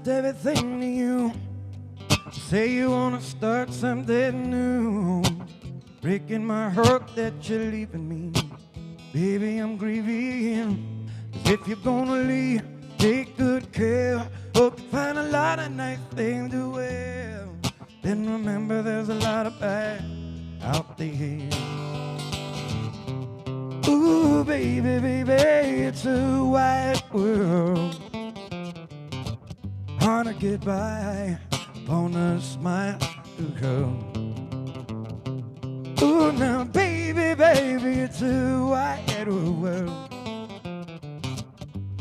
lost everything to you. Say you wanna start something new. Breaking my heart that you're leaving me. Baby, I'm grieving. 'Cause if you're gonna leave, take good care. Hope you find a lot of nice things to wear. Then remember there's a lot of bad out there. Ooh, baby, baby, it's a wide world. Hard to get by on a smile to come. Ooh, now, baby, baby, it's a wide world.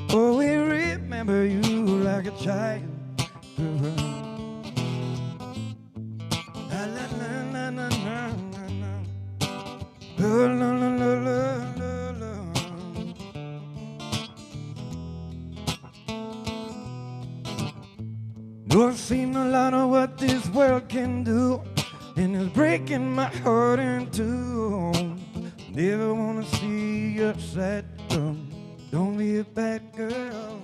Oh, we remember you like a child. La la la la la la la. Oh, la la la la la. No, I've seen a lot of what this world can do, and it's breaking my heart in two. Never wanna see you upset. Don't be a bad girl.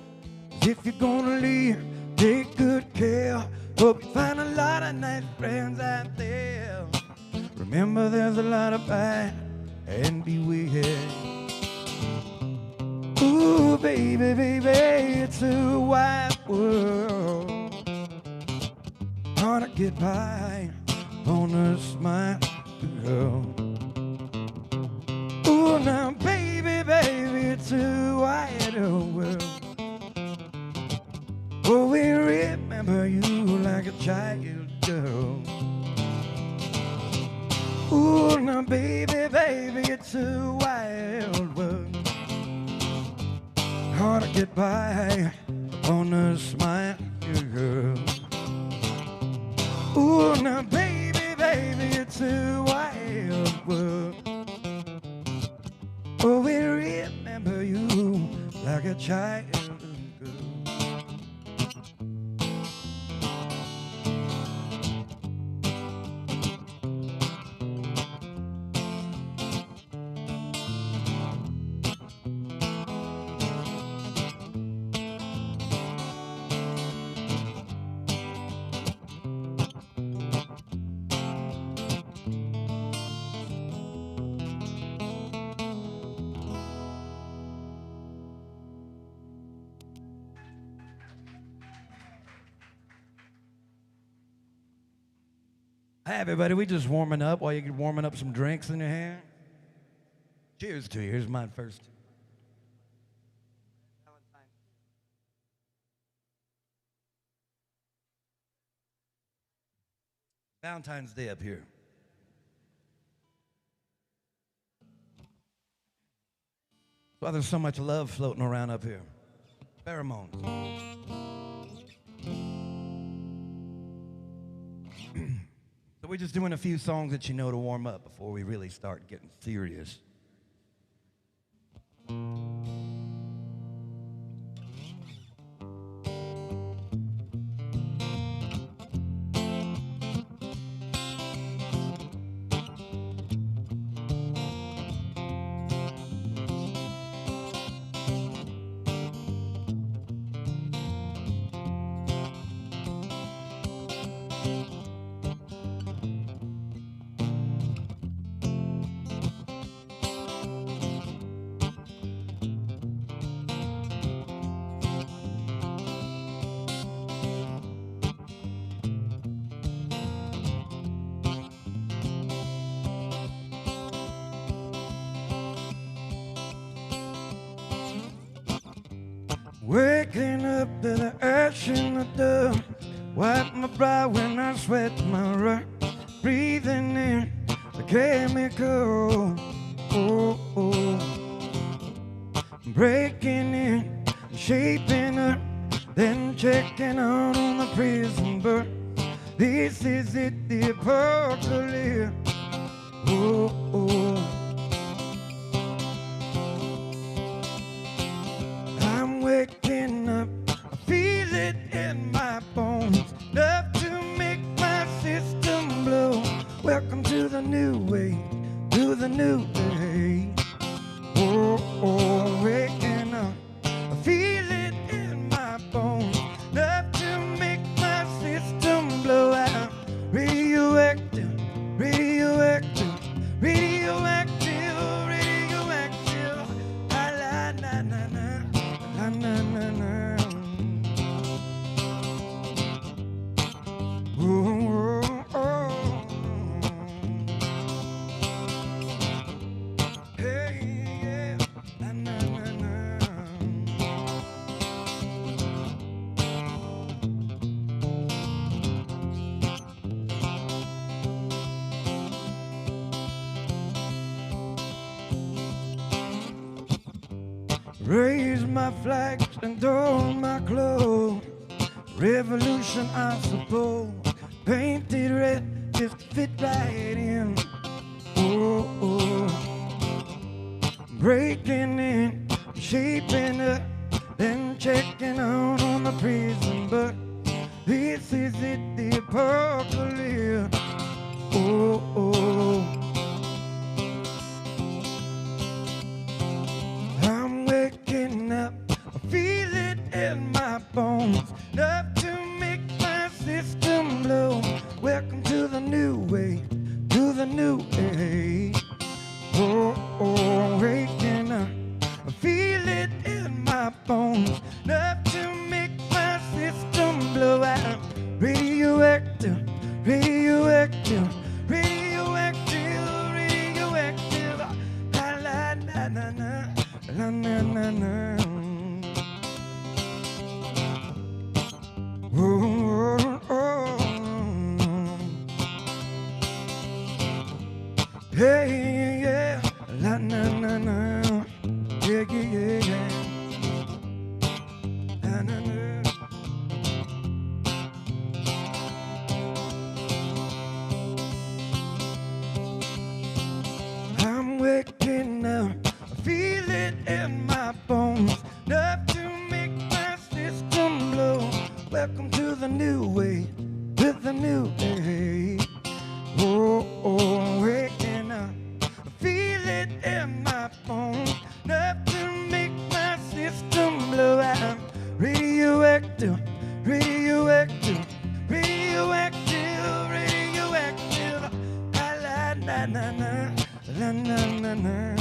'Cause if you're gonna leave, take good care. Hope you find a lot of nice friends out there. Remember there's a lot of bad and beware. Ooh, baby, baby, it's a wide world. Hard to get by on a smile, girl. Ooh, now, baby, baby, it's a wider world. Oh, we remember you like a child, girl. Ooh, now, baby, baby, it's a wild world. Hard to get by on a smile, girl. Ooh, now, baby, baby, it's a wild world. Oh, we remember you like a child, girl. Hey, everybody, we just warming up while you're warming up some drinks in your hand. Cheers to you. Here's mine first. Valentine's Day up here. Why there's so much love floating around up here. Pheromones. So we're just doing a few songs that you know to warm up before we really start getting serious. Waking up to the ash in the dust, wipe my brow when I sweat my rush, breathing in the chemical, oh, oh. Breaking in, shaping up, then checking out on the prison bus. This is it, the apocalypse, oh, oh. Waking up, I feel it in my bones, enough to make my system blow. Welcome to the new way, to the new day. Oh, oh, waking up, I feel it in my bones, enough to raise my flags and don my clothes. Revolution, I suppose, painted red just fit right in. Oh, oh. Breaking in, shaping up, then checking out on the prison bus. This is it, the apocalypse. Oh, oh. I'm waking up, I feel it in my bones, enough to make my system blow. Welcome to the new way, to the new age. Oh, oh, waking up, I feel it in my bones, enough to make my system blow out. Radioactive, radioactive, radioactive, radioactive. La la la la la, la la la la. Oh, oh, oh. Hey, yeah, la na na na, yeah, yeah, yeah, yeah. Na na na. I'm waking up, I feel it in my bones, enough to make my system blow. Welcome to the new way, with the new age. Oh, oh, waking up, I feel it in my bones, enough to make my system blow out. Radioactive, radioactive, radioactive, radioactive. La la la la la, la la la la.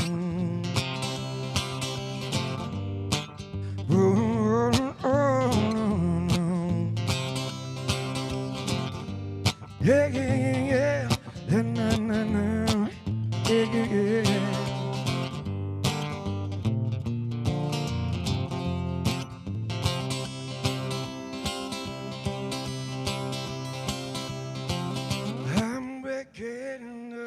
Oh, oh, oh. Yeah, yeah, yeah, yeah. La na na na. Yeah, yeah, yeah. I'm waking up.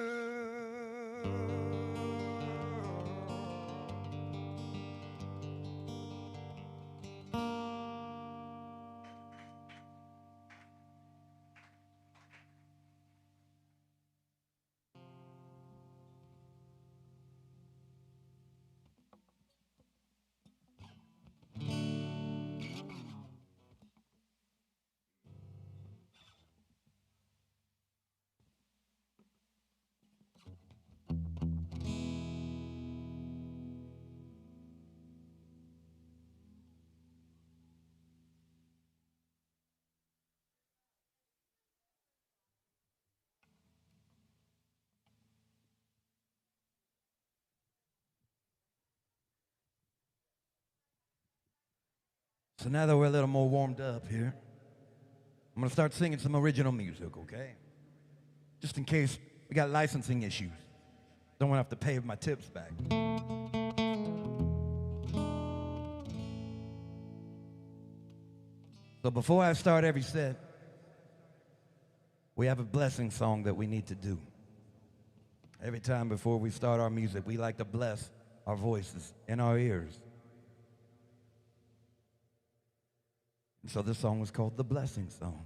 So now that we're a little more warmed up here, I'm gonna start singing some original music, okay? Just in case we got licensing issues. Don't wanna have to pay my tips back. So before I start every set, we have a blessing song that we need to do. Every time before we start our music, we like to bless our voices and our ears. And so this song was called The Blessing Song.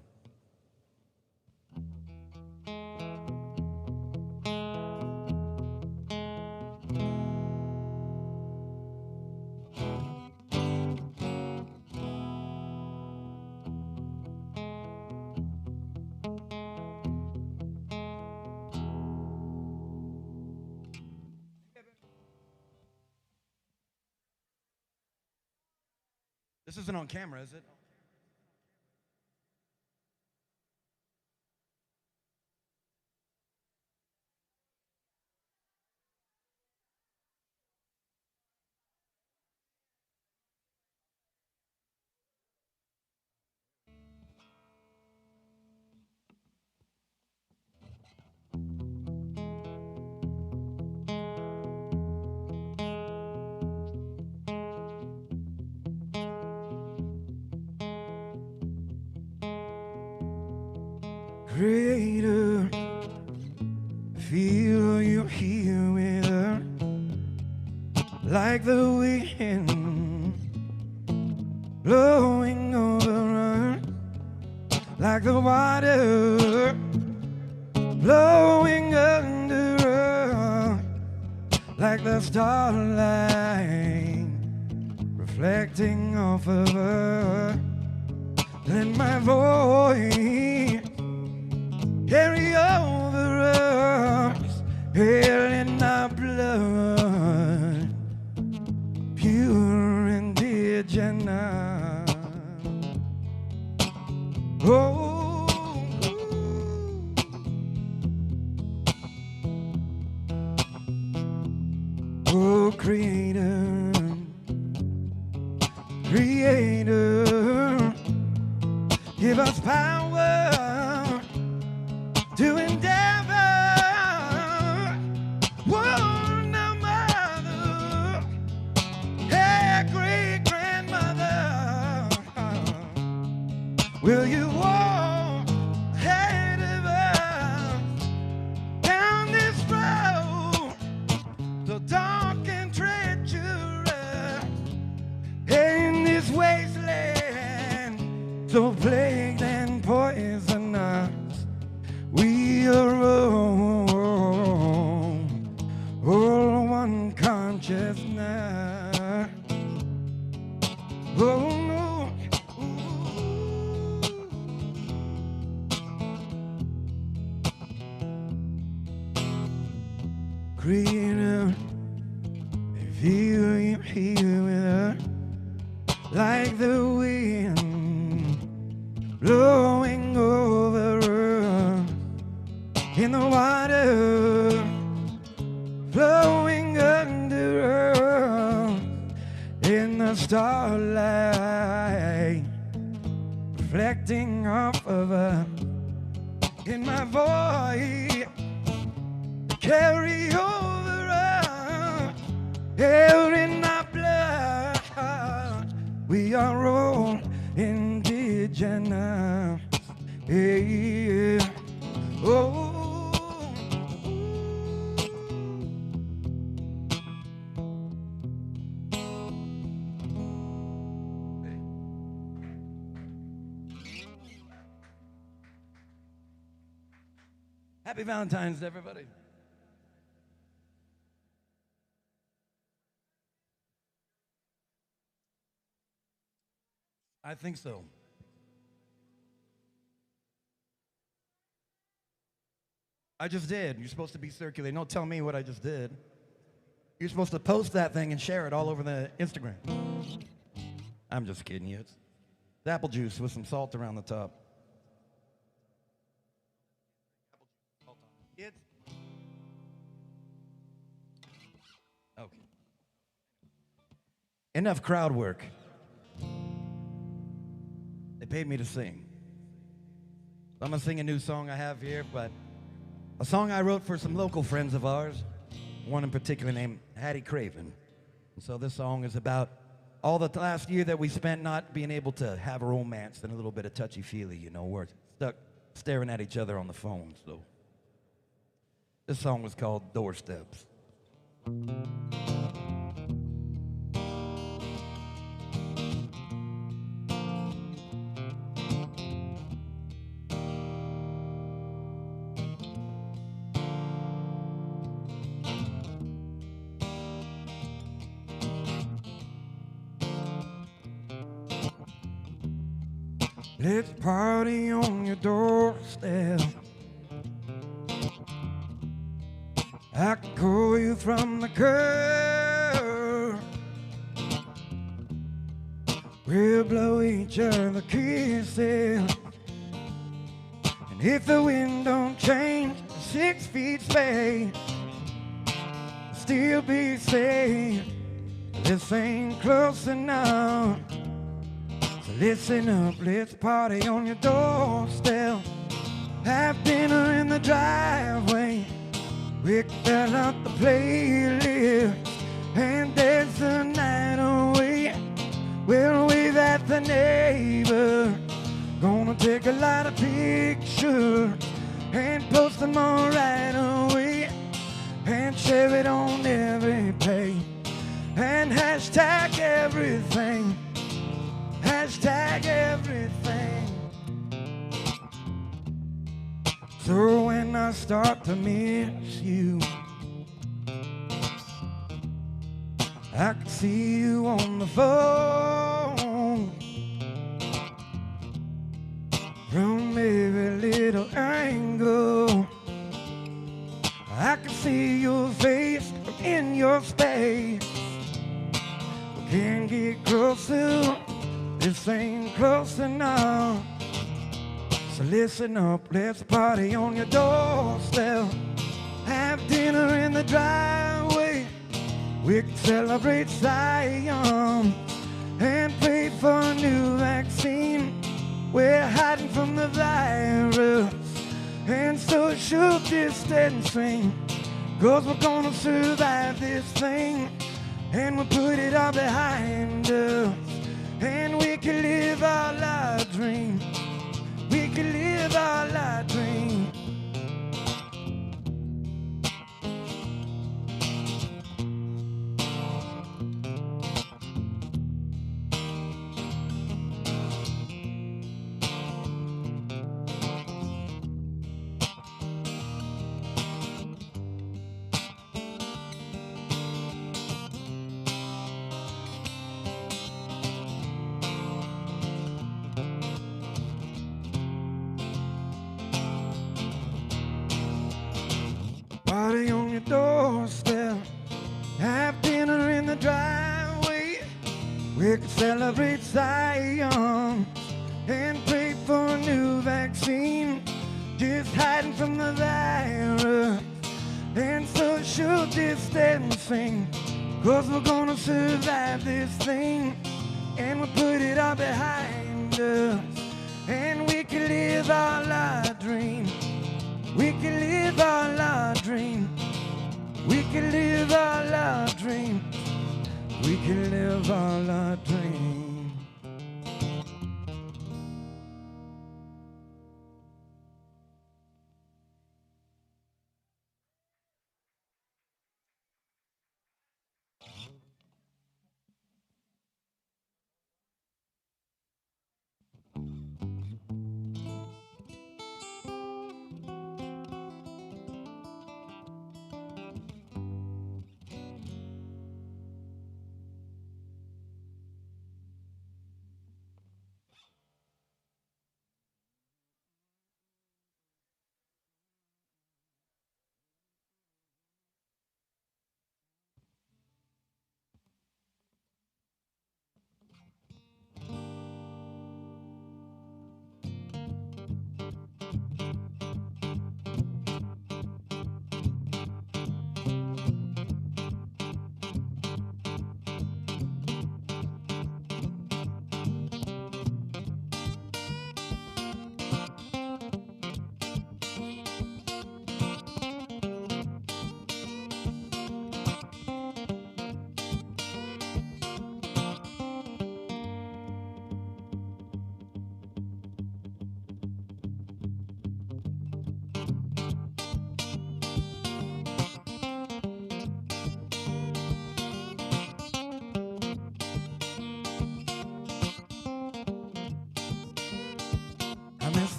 This isn't on camera, is it? Creator, feel you here with her, like the wind blowing over us like the water blowing under us, like the starlight reflecting off of her. Let my voice carry over us, hell in our blood, pure indigenous. Oh, oh, Creator, Creator, give us power to endeavor. Whoa, no mother, hey, great grandmother, will you walk ahead of us down this road so dark and treacherous, in this wasteland so plagued and poisonous? We are all one consciousness. Oh no. Creator, if you here with us, like the wind blowing over us, in the water flowing under us, in the starlight reflecting off of us, in my voice carry over us, hell in our blood, we are all indigenous. Yeah. Oh. Happy Valentine's to everybody. I think so. I just did. You're supposed to be circulating. Don't tell me what I just did. You're supposed to post that thing and share it all over the Instagram. I'm just kidding you. It's apple juice with some salt around the top. It's okay. Enough crowd work. They paid me to sing. I'm gonna sing a new song I have here, but a song I wrote for some local friends of ours, one in particular named Hattie Craven. And so this song is about all the last year that we spent not being able to have a romance and a little bit of touchy-feely, you know, we're stuck staring at each other on the phone. So this song was called Doorsteps. Let's party on your doorstep. I can call you from the curb. We'll blow each other kisses. And if the wind don't change 6 feet space, still be safe. This ain't close enough. Listen up, let's party on your doorstep. Have dinner in the driveway. We fill out the playlist and dance the night away. We'll wave at the neighbor. Gonna take a lot of pictures and post them all right away. And share it on every page. And hashtag everything. tag everything. So when I start to miss you, I can see you on the phone from every little angle. I can see your face in your space. We can't get closer, this ain't close enough. So listen up, let's party on your doorstep. Have dinner in the driveway. We can celebrate Zion and pray for a new vaccine. We're hiding from the virus and social distancing, 'cause we're gonna survive this thing, and we'll put it all behind us, and we can live our dream. We can live our dream. Party on your doorstep, have dinner in the driveway. We can celebrate Zion and pray for a new vaccine. Just hiding from the virus and social distancing, 'cause we're gonna survive this thing, and we'll put it all behind us, and we can live our dream. We can live our dream. We can live our dream. We can live our dream.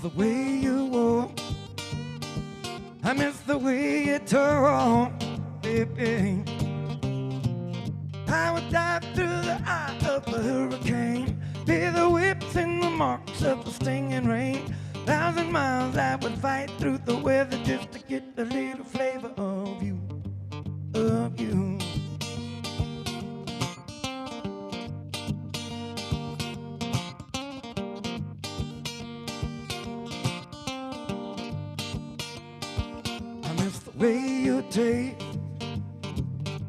The way you walk, I miss the way you talk, baby. I would dive through the eye of a hurricane, be the whips and the marks of the stinging rain. 1,000 miles I would fight through the weather just to get a little flavor of you, of you. Way you taste,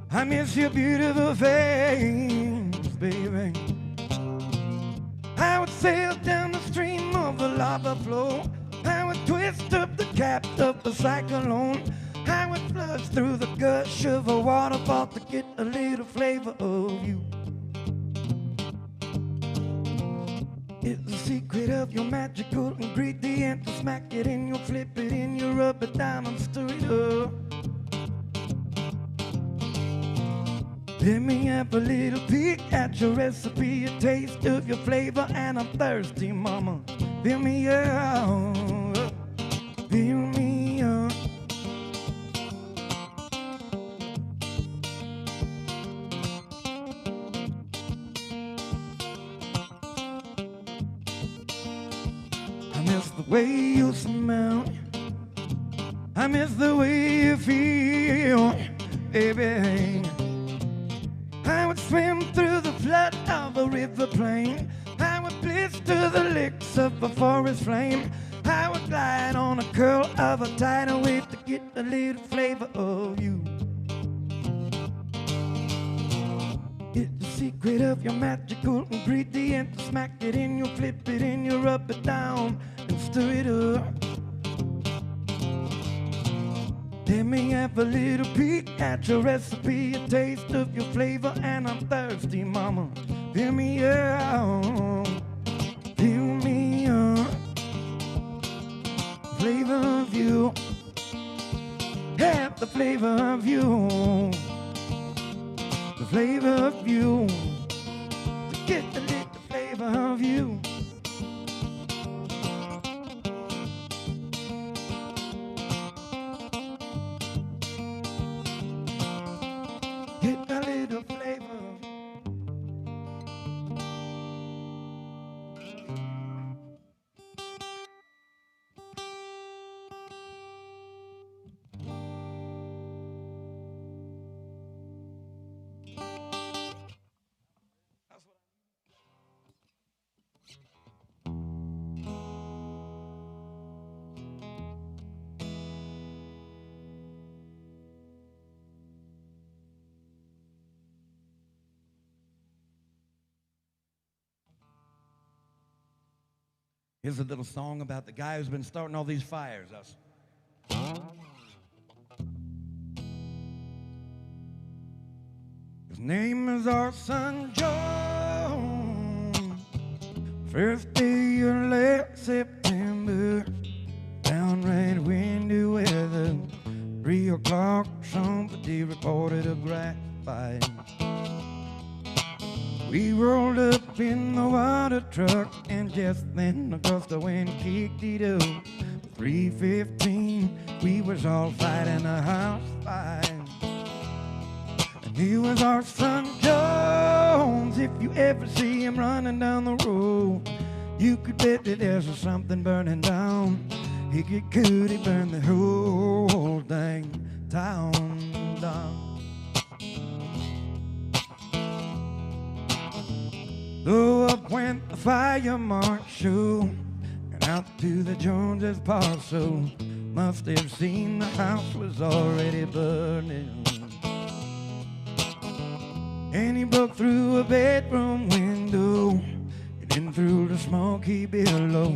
I miss your beautiful face, baby. I would sail down the stream of the lava flow. I would twist up the cap of the cyclone. I would flush through the gush of a waterfall to get a little flavor of you. It's the secret of your magical ingredient. To smack it in, you flip it in, you rub it down and stir it up. Let me have a little peek at your recipe, a taste of your flavor, and I'm thirsty, mama. Fill me up, fill me up. I miss the way you smell, I miss the way you feel, baby. I would swim through the flood of a river plain. I would bliss to the licks of a forest flame. I would glide on a curl of a tidal wave to get a little flavor of you. Get the secret of your magical ingredient. Smack it in, you flip it in, you rub it down and stir it up. Let me have a little peek at your recipe, a taste of your flavor, and I'm thirsty, mama. Fill me up, fill me up. Flavor of you, have the flavor of you, the flavor of you, to get the little flavor of you. Get a little flavor. Here's a little song about the guy who's been starting all these fires. His name is our son Joe. First day of late September, downright windy weather. 3 o'clock, somebody reported a grass fire. We rolled up in the water truck, and just then a gust of wind kicked it up. 3:15, we was all fighting a house fire. And he was our son Jones. If you ever see him running down the road, you could bet that there's something burning down. He get could, he burned the whole dang town down. So up went the fire marshal, and out to the Joneses' parcel. Must have seen the house was already burning. And he broke through a bedroom window, and in through the smoky below.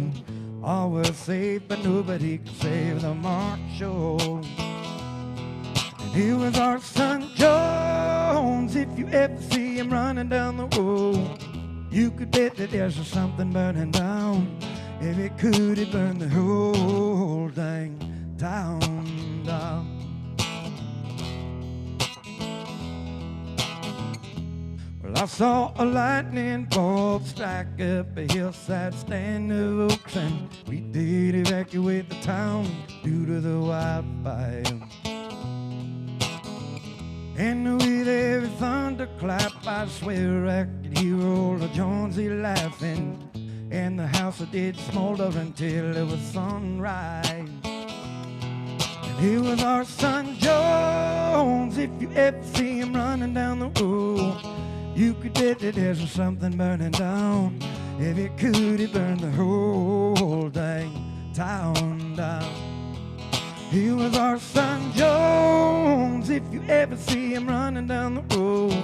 All was safe, but nobody could save the marshal. And he was our son Jones. If you ever see him running down the road, you could bet that there's something burning down. If it could, it burn the whole dang town down. Well, I saw a lightning bolt strike up a hillside stand of oaks, and we did evacuate the town due to the wildfire. And with every thunderclap, I swear I could hear old Jonesy laughing. And the house did smolder until it was sunrise. And he was our son Jones. If you ever see him running down the road, you could bet that there's something burning down. If it could, it burn the whole dang town down. He was our son Jones. If you ever see him running down the road,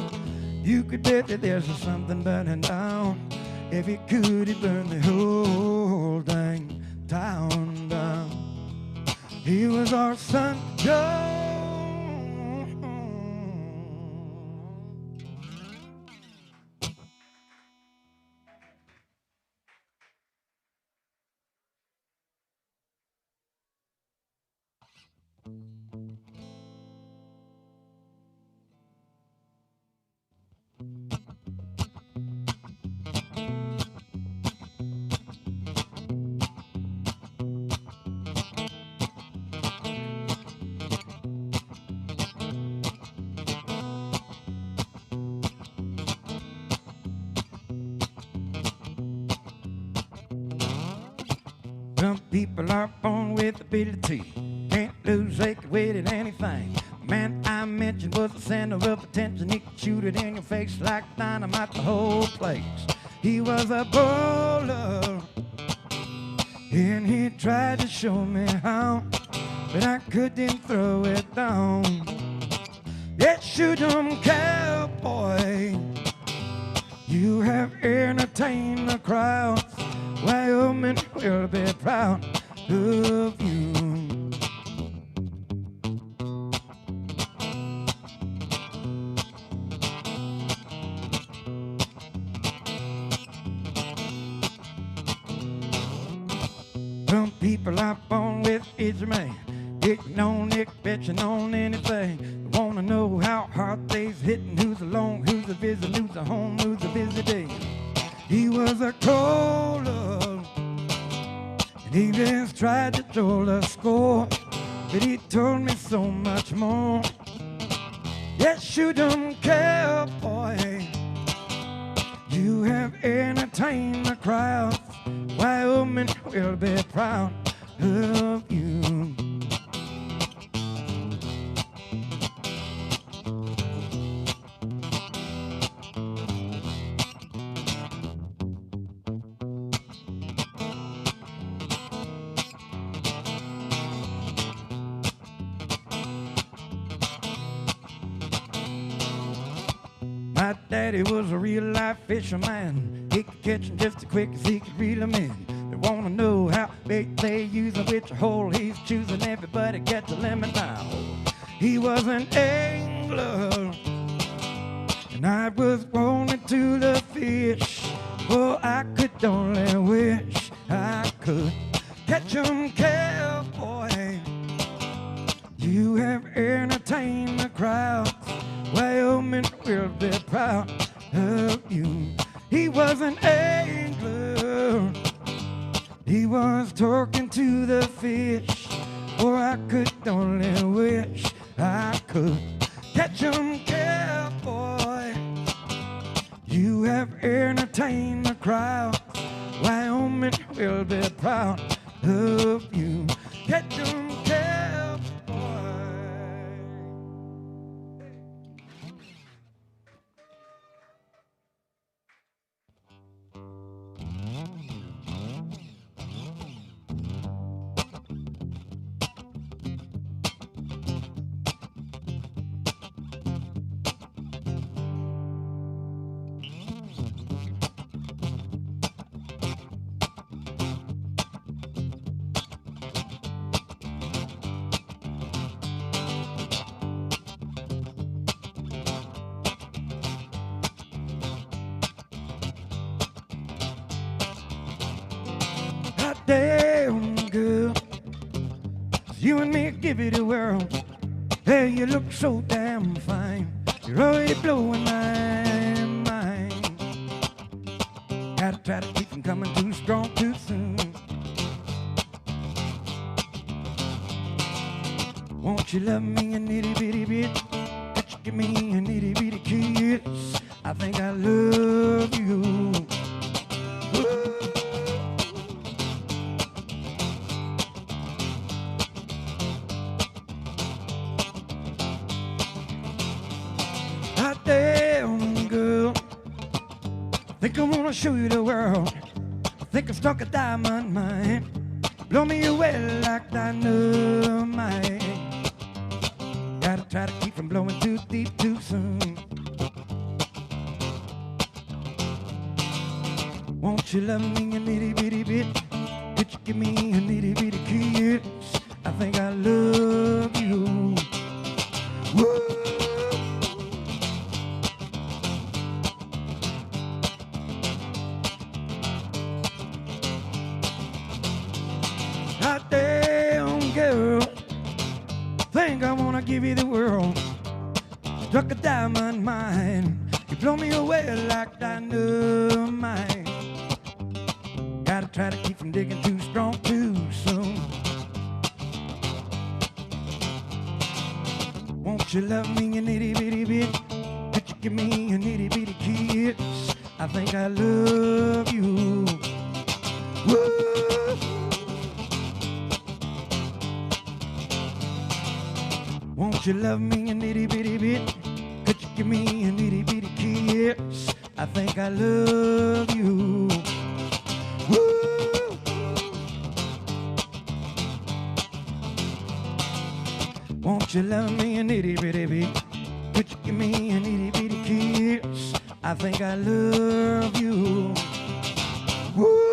you could bet that there's something burning down. If it could, it burn the whole dang town down. He was our son Jones. Some people are born with ability, can't lose, they can wait at anything. The man I mentioned was the center of attention. He could shoot it in your face like dynamite, the whole place. He was a bowler, and he tried to show me how, but I couldn't throw it down. Yeah, shoot 'em, cowboy. You have entertained the crowd. Wyoming will be proud of you. Some people are born with each man, getting on it, bitching on anything. They wanna know how hard they's hitting, who's alone, who's a visit, who's a home, who's a visiting. He was a caller, and he just tried to throw the score, but he told me so much more. Yes, shoot 'em, cowboy. You have entertained the crowd. Wyoming will be proud of you. My daddy was a real-life fisherman. He could catch 'em just as quick as he could reel 'em in. They wanna know how big they use 'em, which hole he's choosing. Everybody gets a lemon now. He was an angler, and I was wanting to the fish. Oh, I could only wish I could catch 'em, cowboy. You have entertained the crowd. Wyoming will be proud of you. He was an angler, he was talking to the fish. Or I could only wish I could catch 'em, cowboy. You have entertained the crowd. Wyoming will be proud of you. Catch 'em, cowboy. Damn girl, you and me give it a whirl. Hey, you look so damn fine. You're already blowing my mind. Gotta try to keep from coming too strong too soon. Won't you love me a nitty bitty bit? Won't you give me a nitty bitty kiss? I think I love you. Woo. Damn girl, I think I wanna show you the world. I think I struck a diamond mine. Blow me away like dynamite. Gotta try to keep from blowing too deep too soon. Won't you love me a nitty bitty bit? Could you give me a nitty bitty kiss? I think I love you. Woo. Damn girl, think I wanna give you the world. Struck a diamond mine. You blow me away like dynamite. Gotta try to keep from digging too strong too soon. Won't you love me a nitty bitty bit? Could you give me a nitty bitty kiss? I think I love you. Woo. Won't you love me a nitty bitty bit? Could you give me a nitty bitty kiss? I think I love you. Woo! Won't you love me a nitty bitty bit? Could you give me a nitty bitty kiss? I think I love you. Woo!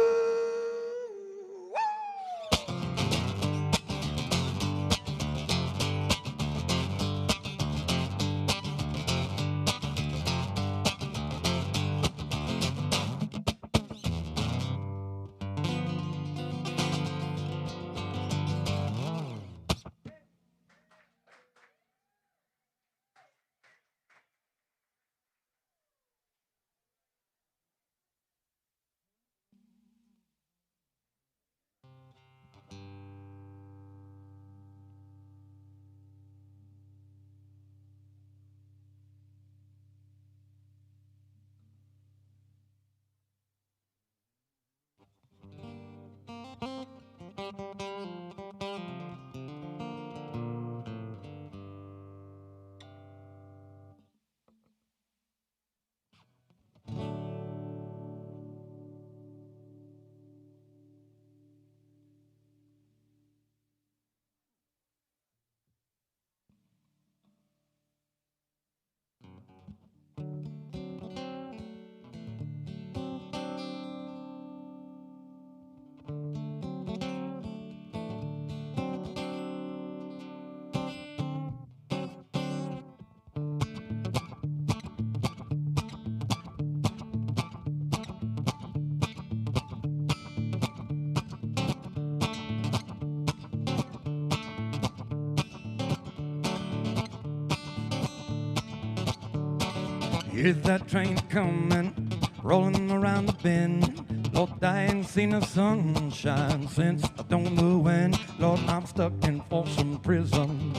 Here's that train coming, rolling around the bend. Lord, I ain't seen the sunshine since I don't know when. Lord, I'm stuck in Folsom Prison.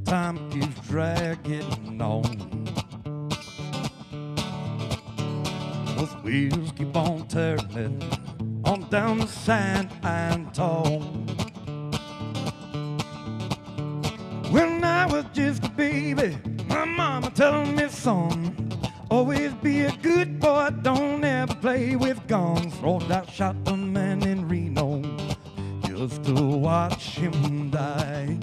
Time keeps dragging on. Those wheels keep on turning on down the San Antone. When I was just a baby, my mama told me, son, always be a good boy, don't ever play with guns. Lord, I shot a man in Reno just to watch him die.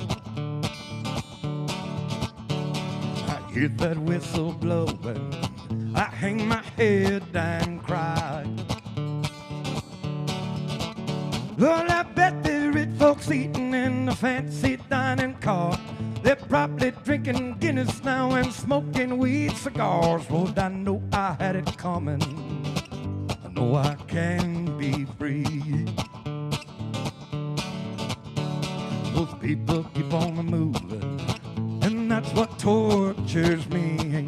I hear that whistle blowing, I hang my head and cry. Lord, I bet the rich folks eating in the fancy dining car. They're probably drinking Guinness now and smoking weed cigars. Lord, I know I had it coming. I know I can be free. Those people keep on moving, and that's what tortures me.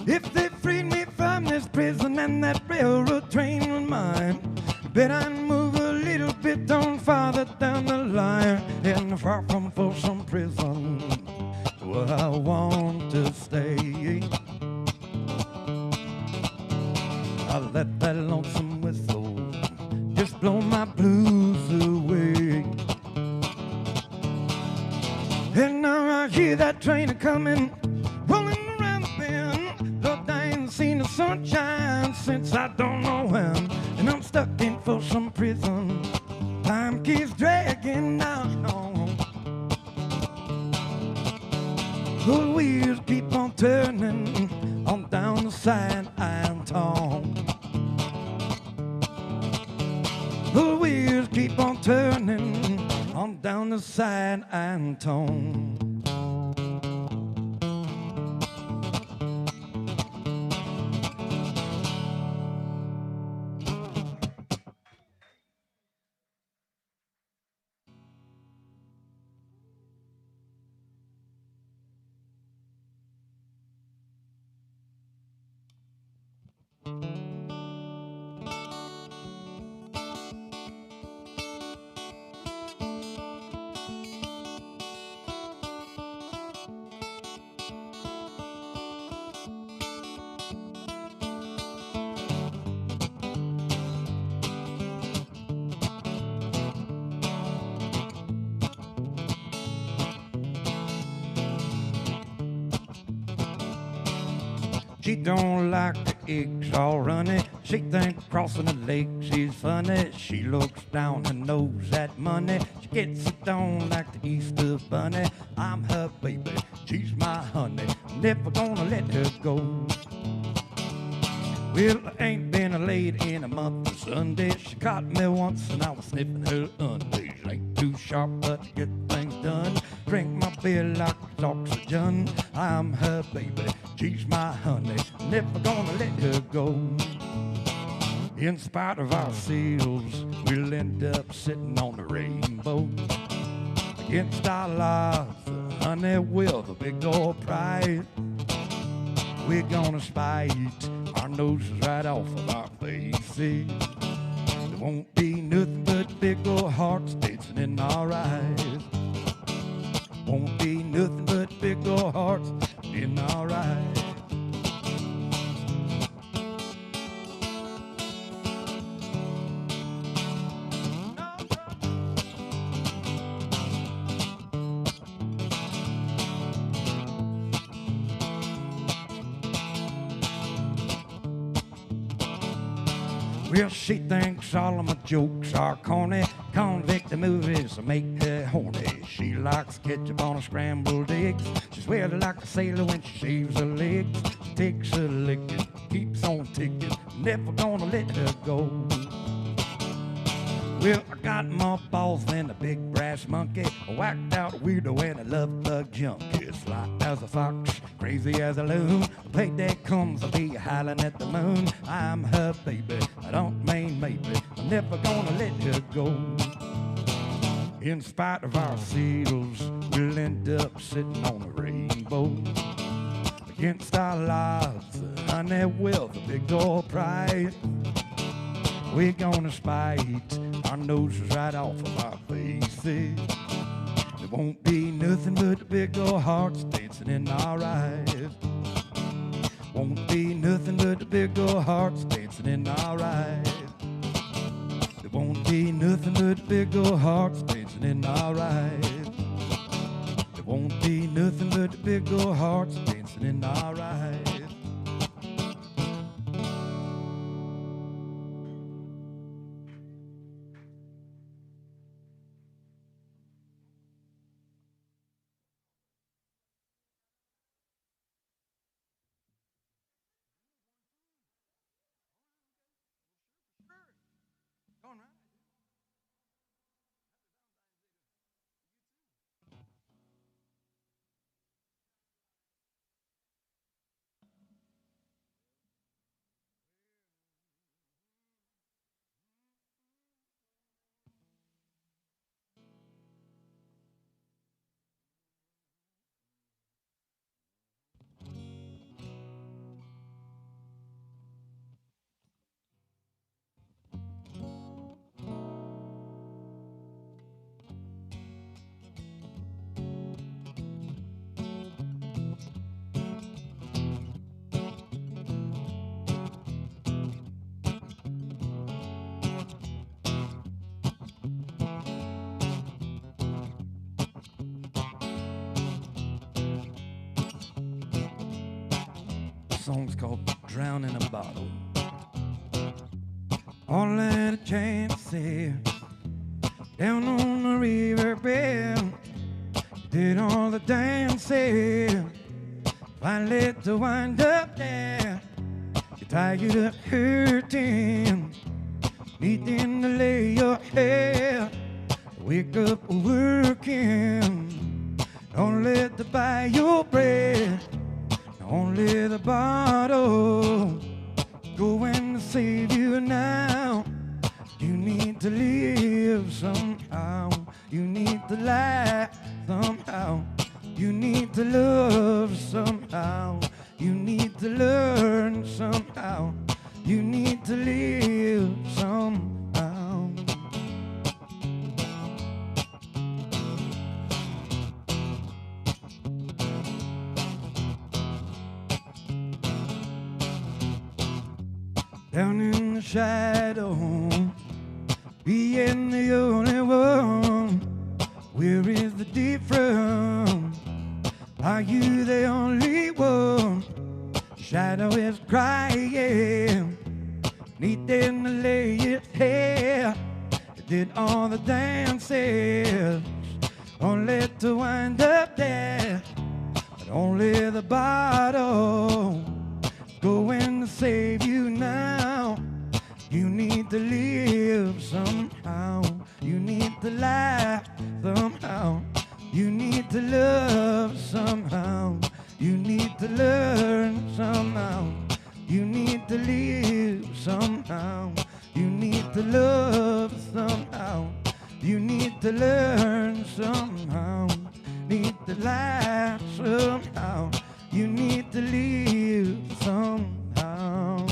If they freed me from this prison and that railroad train was mine, bet I'd move a little bit on farther down the line. And far from Folsom Prison, where I want to stay. I'll let that lonesome whistle just blow my blues away. And now I hear that train a-coming, rolling around the bend. Lord, I ain't seen the sunshine since I don't know when. And I'm stuck in Folsom Prison. Time keeps dragging on. The wheels keep on turning on down the San Antone. The wheels keep on turning on down the San Antone. She don't like the eggs all runny. She thinks crossing the lake she's funny. She looks down and knows that money. She gets it on like the Easter bunny. I'm her baby, she's my honey. I'm never gonna let her go. Well, I ain't been laid in a month of Sunday. She caught me once and I was sniffing her undies. Ain't too sharp, but to get things done. Drink my beer like it's oxygen. I'm her baby, she's my honey. Never gonna let her go. In spite of our seals, we'll end up sitting on the rainbow. Against our odds, honey, with a big old pride. We're gonna spite our noses right off of our faces. There won't be nothing but big old hearts dancing in our eyes. Won't be nothing but big old hearts in our eyes. Well, she thinks all of my jokes are corny. Convict movies make her horny. She likes ketchup on her scrambled eggs. She swears like a sailor when she shaves her legs. She takes a licking, keeps on ticking. Never gonna let her go. Well, I got more balls than a big brass monkey. A whacked out weirdo and a love bug junkie. Sly as a fox, crazy as a loon. Payday comes, I'll be howling at the moon. I'm her baby, I don't mean maybe. I'm never gonna let her go. In spite of our seals, we'll end up sitting on a rainbow. Against our odds, honey, with a big old pride. We're gonna spite our noses right off of our faces. There won't be nothing but big old hearts dancing in our eyes. Won't be nothing but big old hearts dancing in our eyes. There won't be nothing but big old hearts dancing in our eyes. There won't be nothing but big old hearts dancing in our eyes. The song's called Drown in a Bottle. All that a chance is down on the river bed. Did all the dancing, finally to wind up there. You're tired of hurting, needing to lay your head. Wake up working, don't let the buy your bread. Only the bottle going to save you now. You need to live somehow. You need to lie somehow. You need to love somehow. You need to learn somehow. You need to live somehow. Down in the shadow, being the only one. Where is the difference? Are you the only one? shadow is crying, neath in the laid hair. It did all the dances, only to wind up there. But only the bottle going to save you now. You need to live somehow. You need to laugh somehow. You need to love somehow. You need to learn somehow. You need to live somehow. You need to love somehow. You need to learn somehow. Need to laugh somehow. You need to live somehow.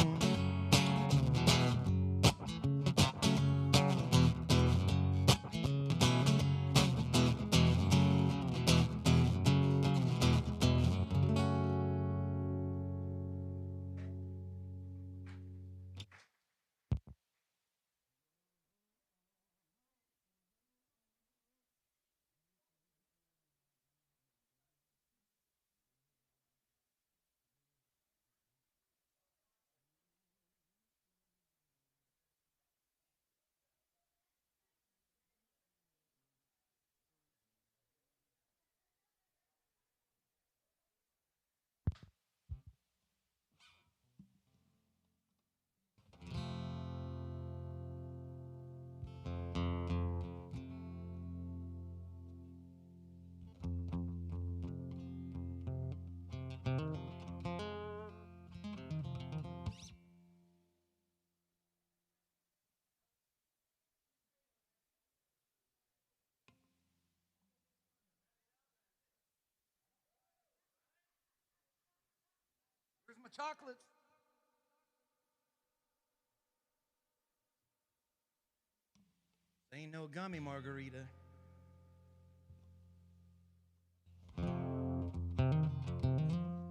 Where's my chocolates? Ain't no gummy margarita.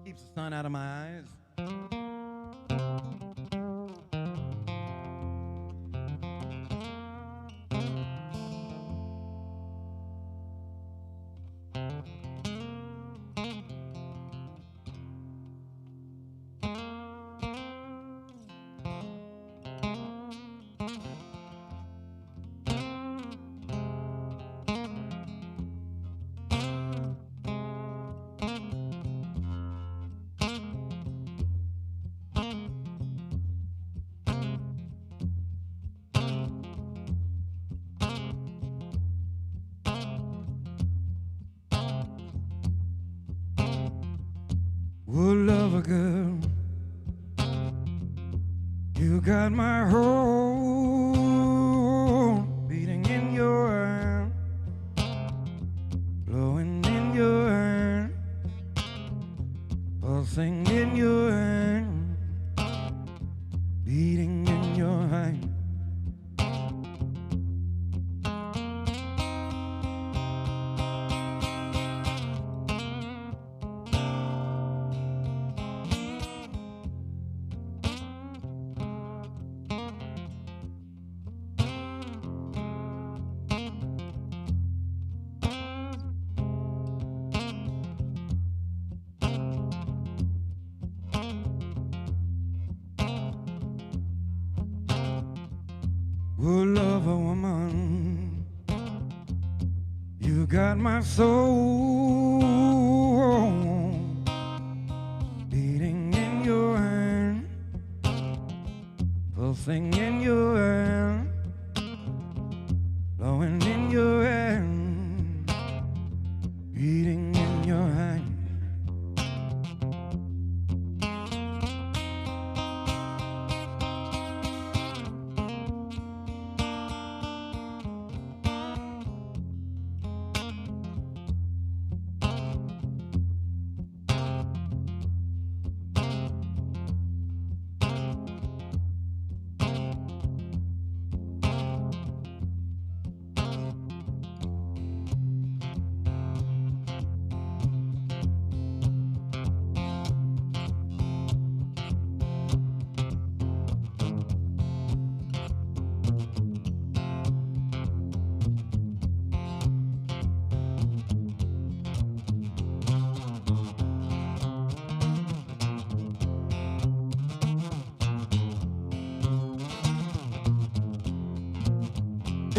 Keeps the sun out of my eyes. Oh, lover girl, you got my heart beating in your hand, blowing in your hand, pulsing in your hand, beating in your hand. Oh, lover woman, you got my soul beating in your hand, pulsing in your hand, blowing in your hand, beating in your hand.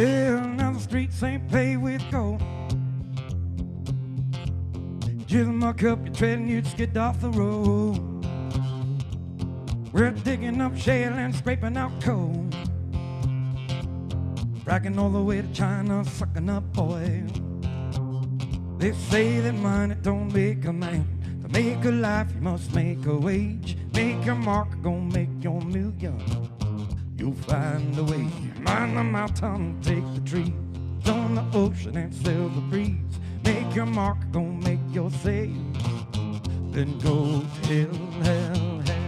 Yeah, now the streets ain't paved with gold. Just muck up your tread and you just get off the road. We're digging up shale and scraping out coal, fracking all the way to China, sucking up oil. They say that money don't make a man. To make a life, you must make a wage. Make your mark, gonna make your million. You'll find a way. Mine the mountain, take the trees. On the ocean and sail the breeze. Make your mark, gonna make your sail. Then go to hell, hell, hell.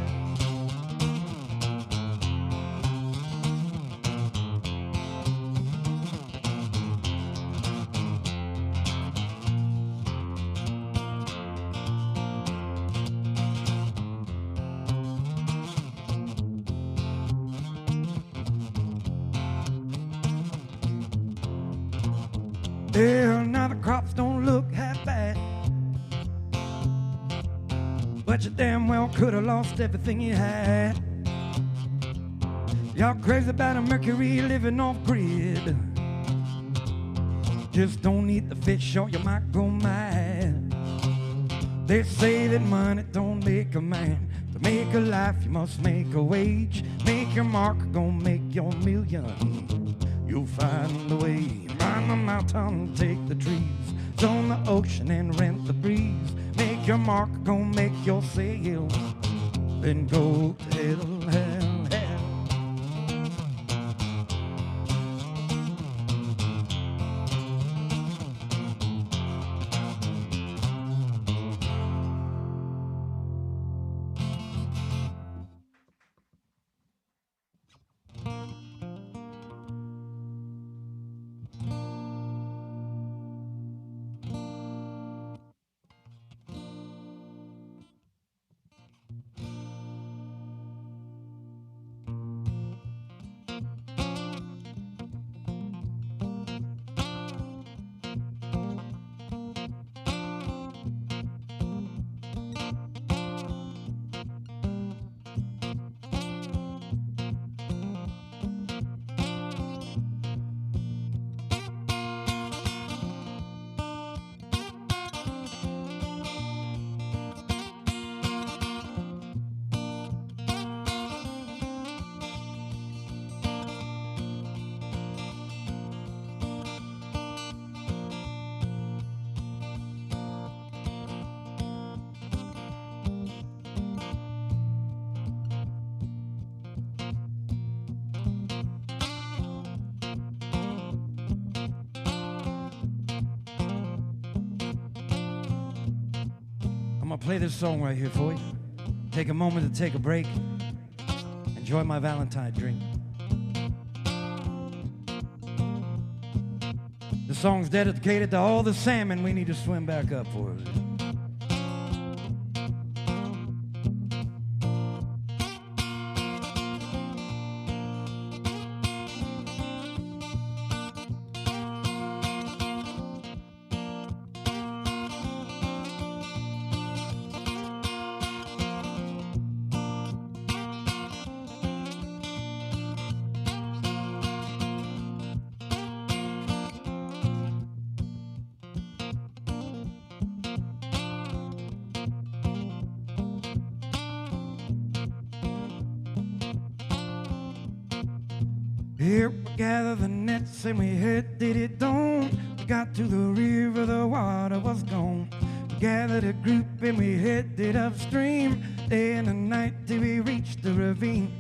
Yeah, now the crops don't look half bad, but you damn well could have lost everything you had. Y'all crazy about a Mercury living off grid. Just don't eat the fish or you might go mad. They say that money don't make a man. To make a life you must make a wage. Make your mark, gonna make your million. You'll find a way. Climb the mountain, take the trees. Zone the ocean and rent the breeze. Make your mark, gonna make your sail. Then go to hell, hell, hell. I'm gonna play this song right here for you. Take a moment to take a break. Enjoy my Valentine drink. The song's dedicated to all the salmon we need to swim back up for. Here we gather the nets and we headed it on. We got to the river, the water was gone. We gathered a group and we headed upstream. Day and a night till we reached the ravine.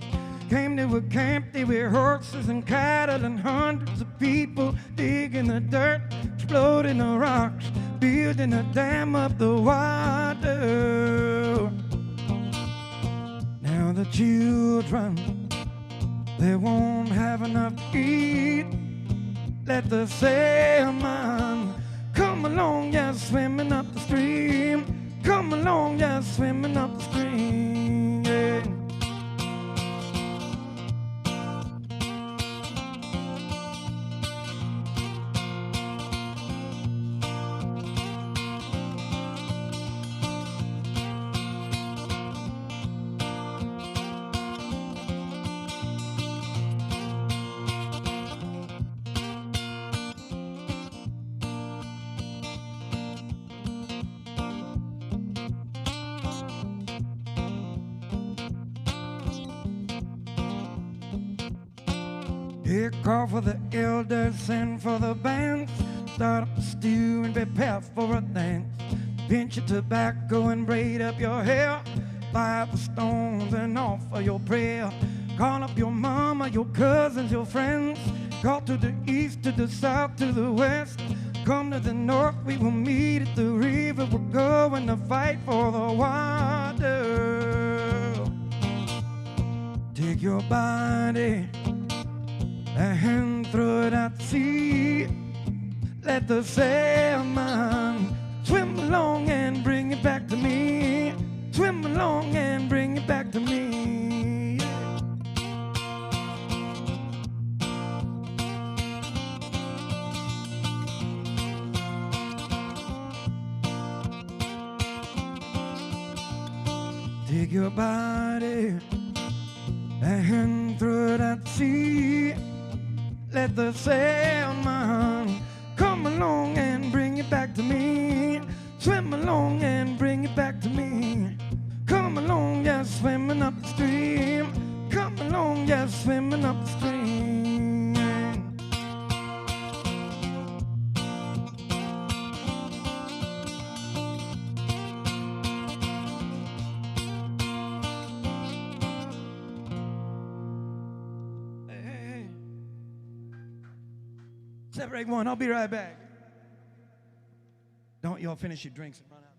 Came to a camp, there were horses and cattle and hundreds of people digging the dirt, exploding the rocks, building a dam up the water. Now the children, they won't have enough to eat. Let the salmon come along, yeah, swimming up the stream. Come along, yeah, swimming up the stream, yeah. Take off for the elders, send for the bands. Start up a stew and prepare for a dance. Pinch your tobacco and braid up your hair. Fire the stones and offer your prayer. Call up your mama, your cousins, your friends. Call to the east, to the south, to the west. Come to the north, we will meet at the river. We're going to fight for the water. Take your body and throw it out to sea. Let the salmon swim along and bring it back to me. Swim along and bring it back to me. Take your body and throw it out to sea. Let the salmon come along and bring it back to me. Swim along and bring it back to me. Come along, just swimming up the stream. Come along, just swimming up the stream. Hey. Separate one, I'll be right back. Don't y'all finish your drinks and run out.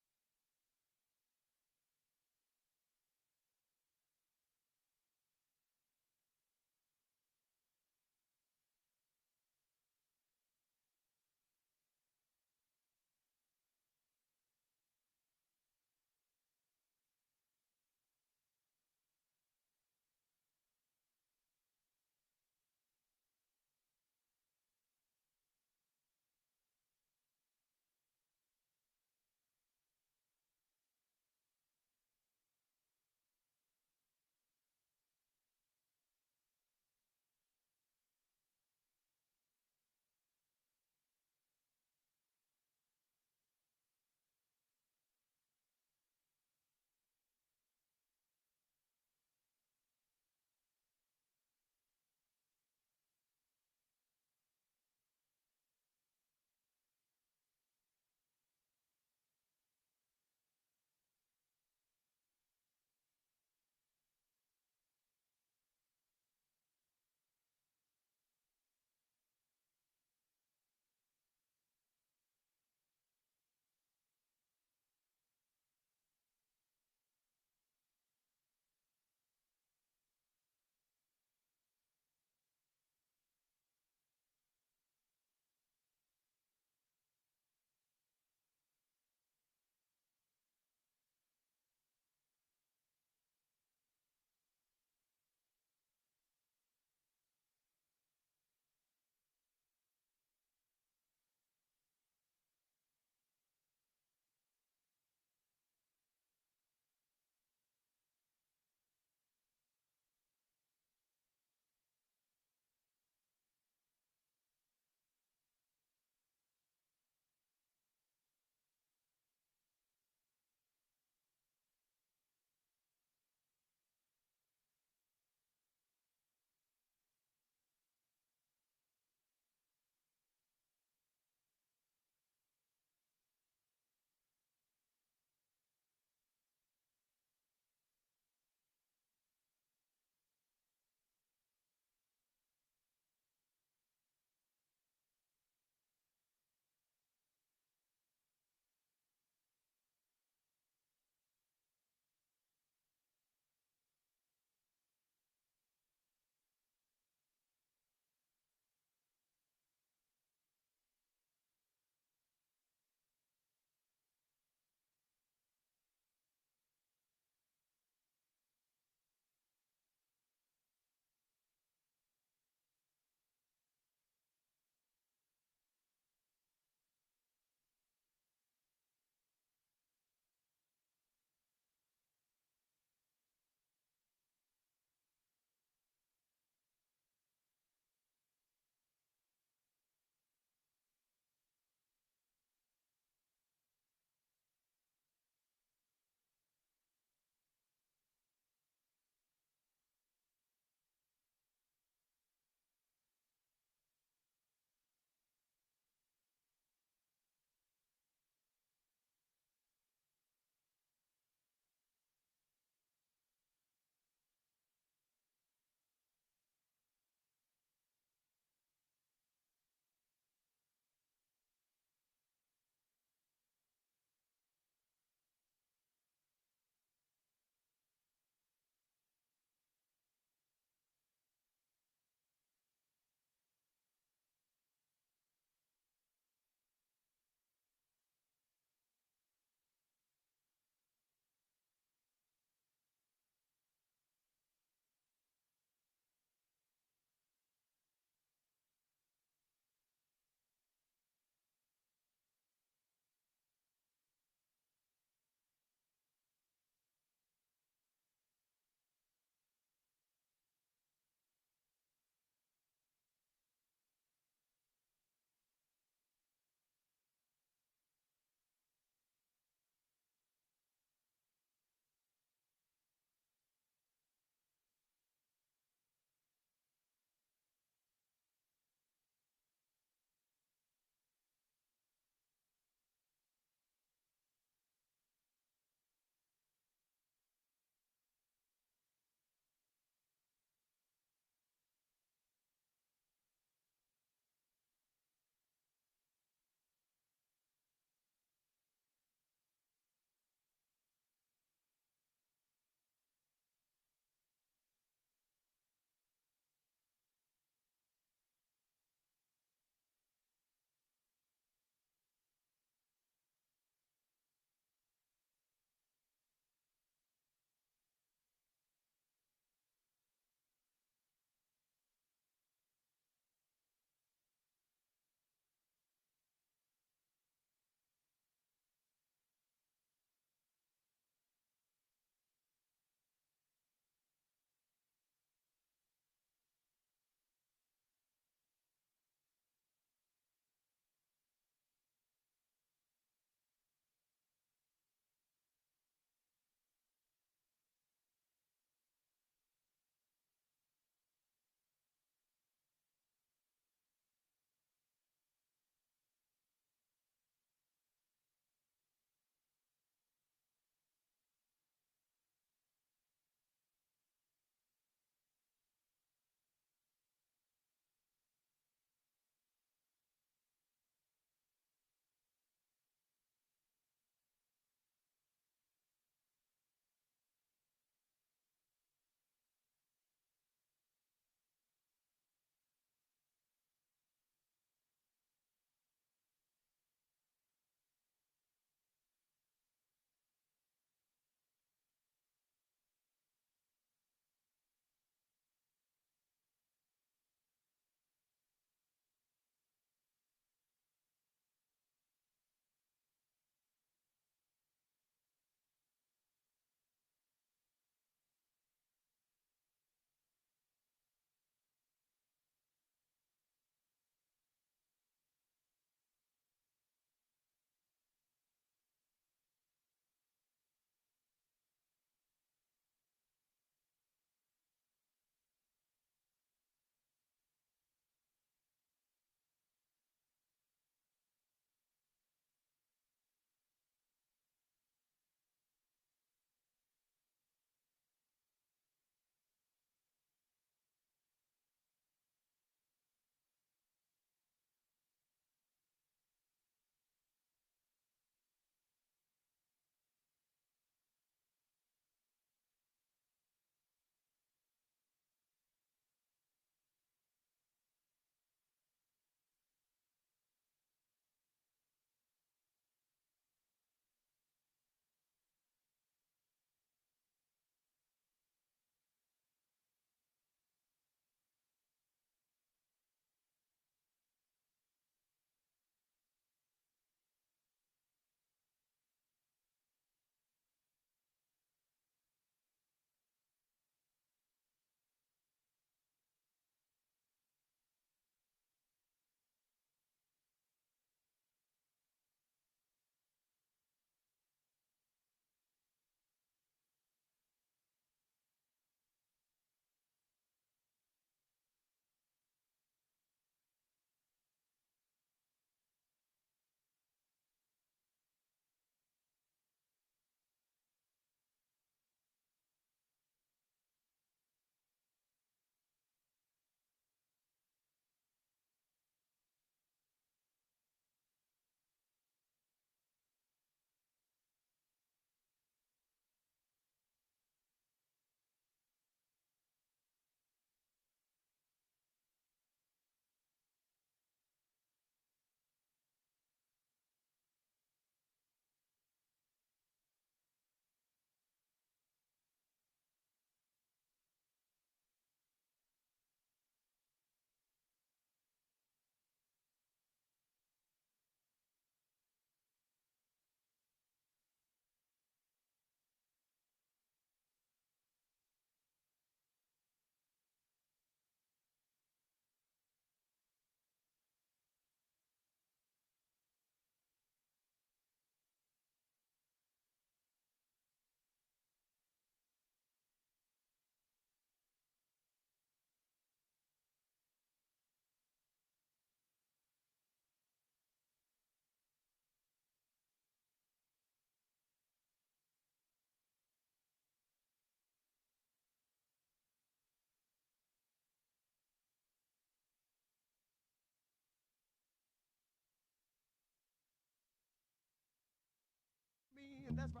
That's for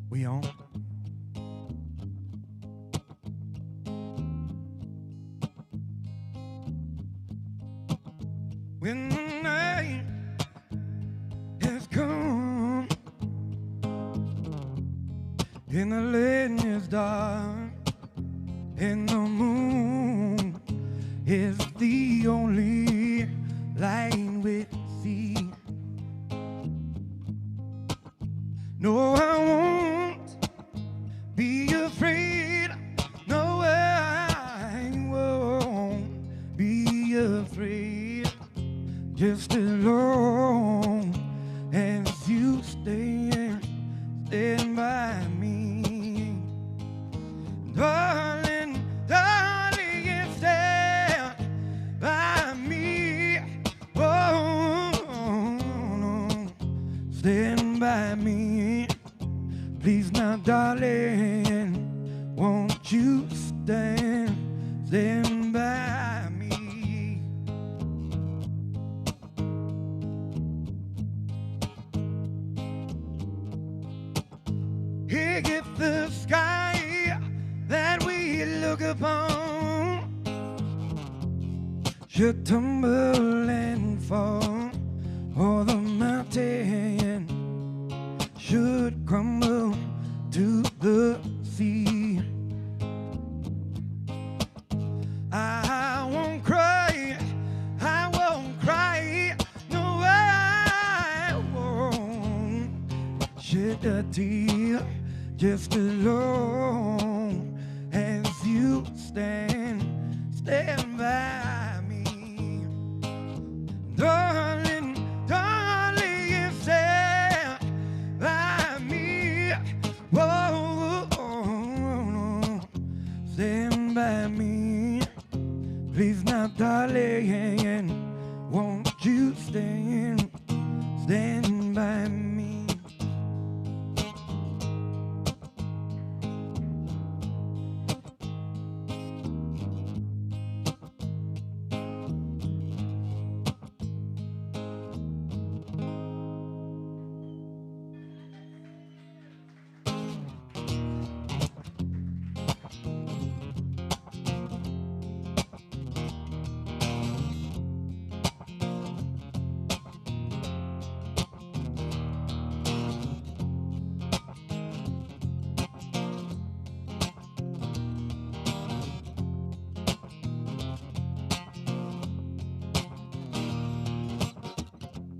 we on. When the night has come and the land is dark and the moon is the only light we see. No, I won't be afraid. No, I won't be afraid. Just as long as you stand by me. Darling, darling, you stand by me. Oh, no, stand by me. Please now, darling, won't you stand by me? Here if the sky that we look upon should tumble and fall, or the mountain should crumble to the sea, I won't cry, I won't cry, no, I won't shed a tear. Just as long as you stand by me. Darling, darling, you stand by me. Whoa, stand by me. Please now, darling, won't you stand by me?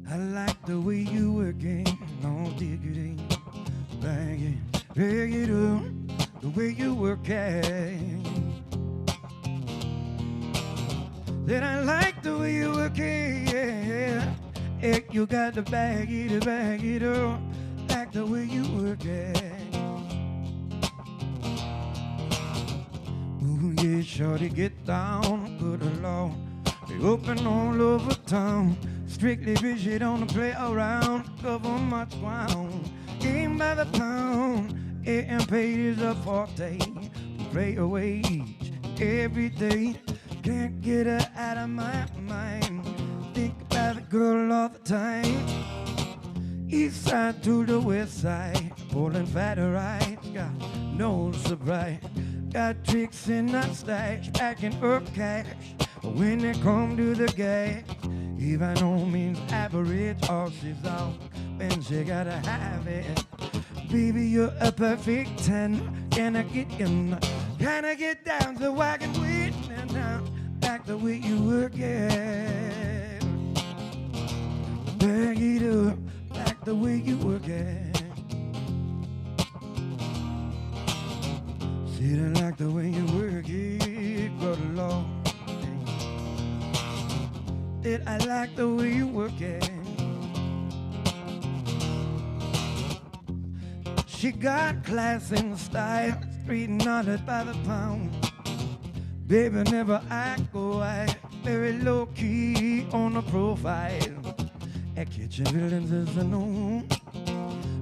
I like the way you work it, no diggity, bag it up, the way you work it. Then I like the way you work it, yeah. You got to bag it up, like the way you work it. Ooh, yeah, shorty, get down, good Lord. They open all over town. Strictly busy, don't play around, cover much ground. Game by the pound, and paid is a forte. Pay a wage every day, can't get her out of my mind. Think about the girl all the time. East side to the west side, pulling fatter rights, got no surprise. Got tricks in that stash, packing up cash. But when they come to the gas, even no means average, all she's out when she gotta have it. Baby, you're a perfect 10. Can I get in? Can I get down so I can wait now? Back the way you work it. Bag it up, back the way you work it. See, I like the way you work it, good Lord. Did I like the way you work it? She got class and style, street knowledge by the pound. Baby never act go wide, very low key on the profile. At kitchen buildings is a no.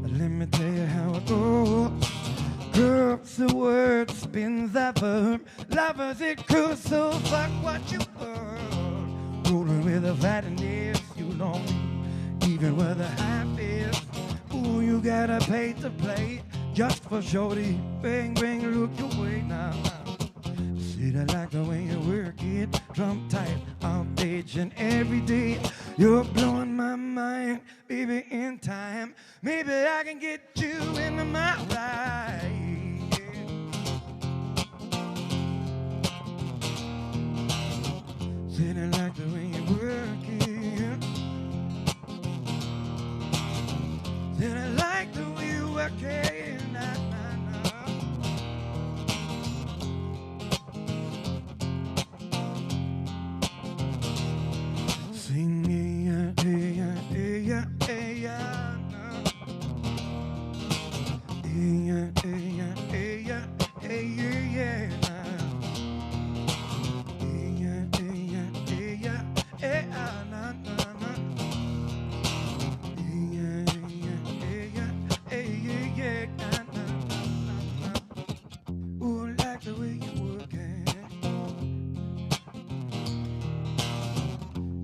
Let me tell you how it goes. Curves the word, spins that verb. Lovers it could, so fuck what you were. Rolling with a fatness, you long, even where the half is. Ooh, you gotta pay to play, just for shorty. Bang, bang, look your way now. See, I like the way you work it, drum tight, on stage and every day. You're blowing my mind, baby, in time. Maybe I can get you into my life. Said I like the way you work it. Said I like the way you work it. Nah, nah, nah. Sing yeah, yeah, yeah, yeah, nah. Yeah, yeah, yeah, yeah, yeah, nah. Ooh, like the way you work it.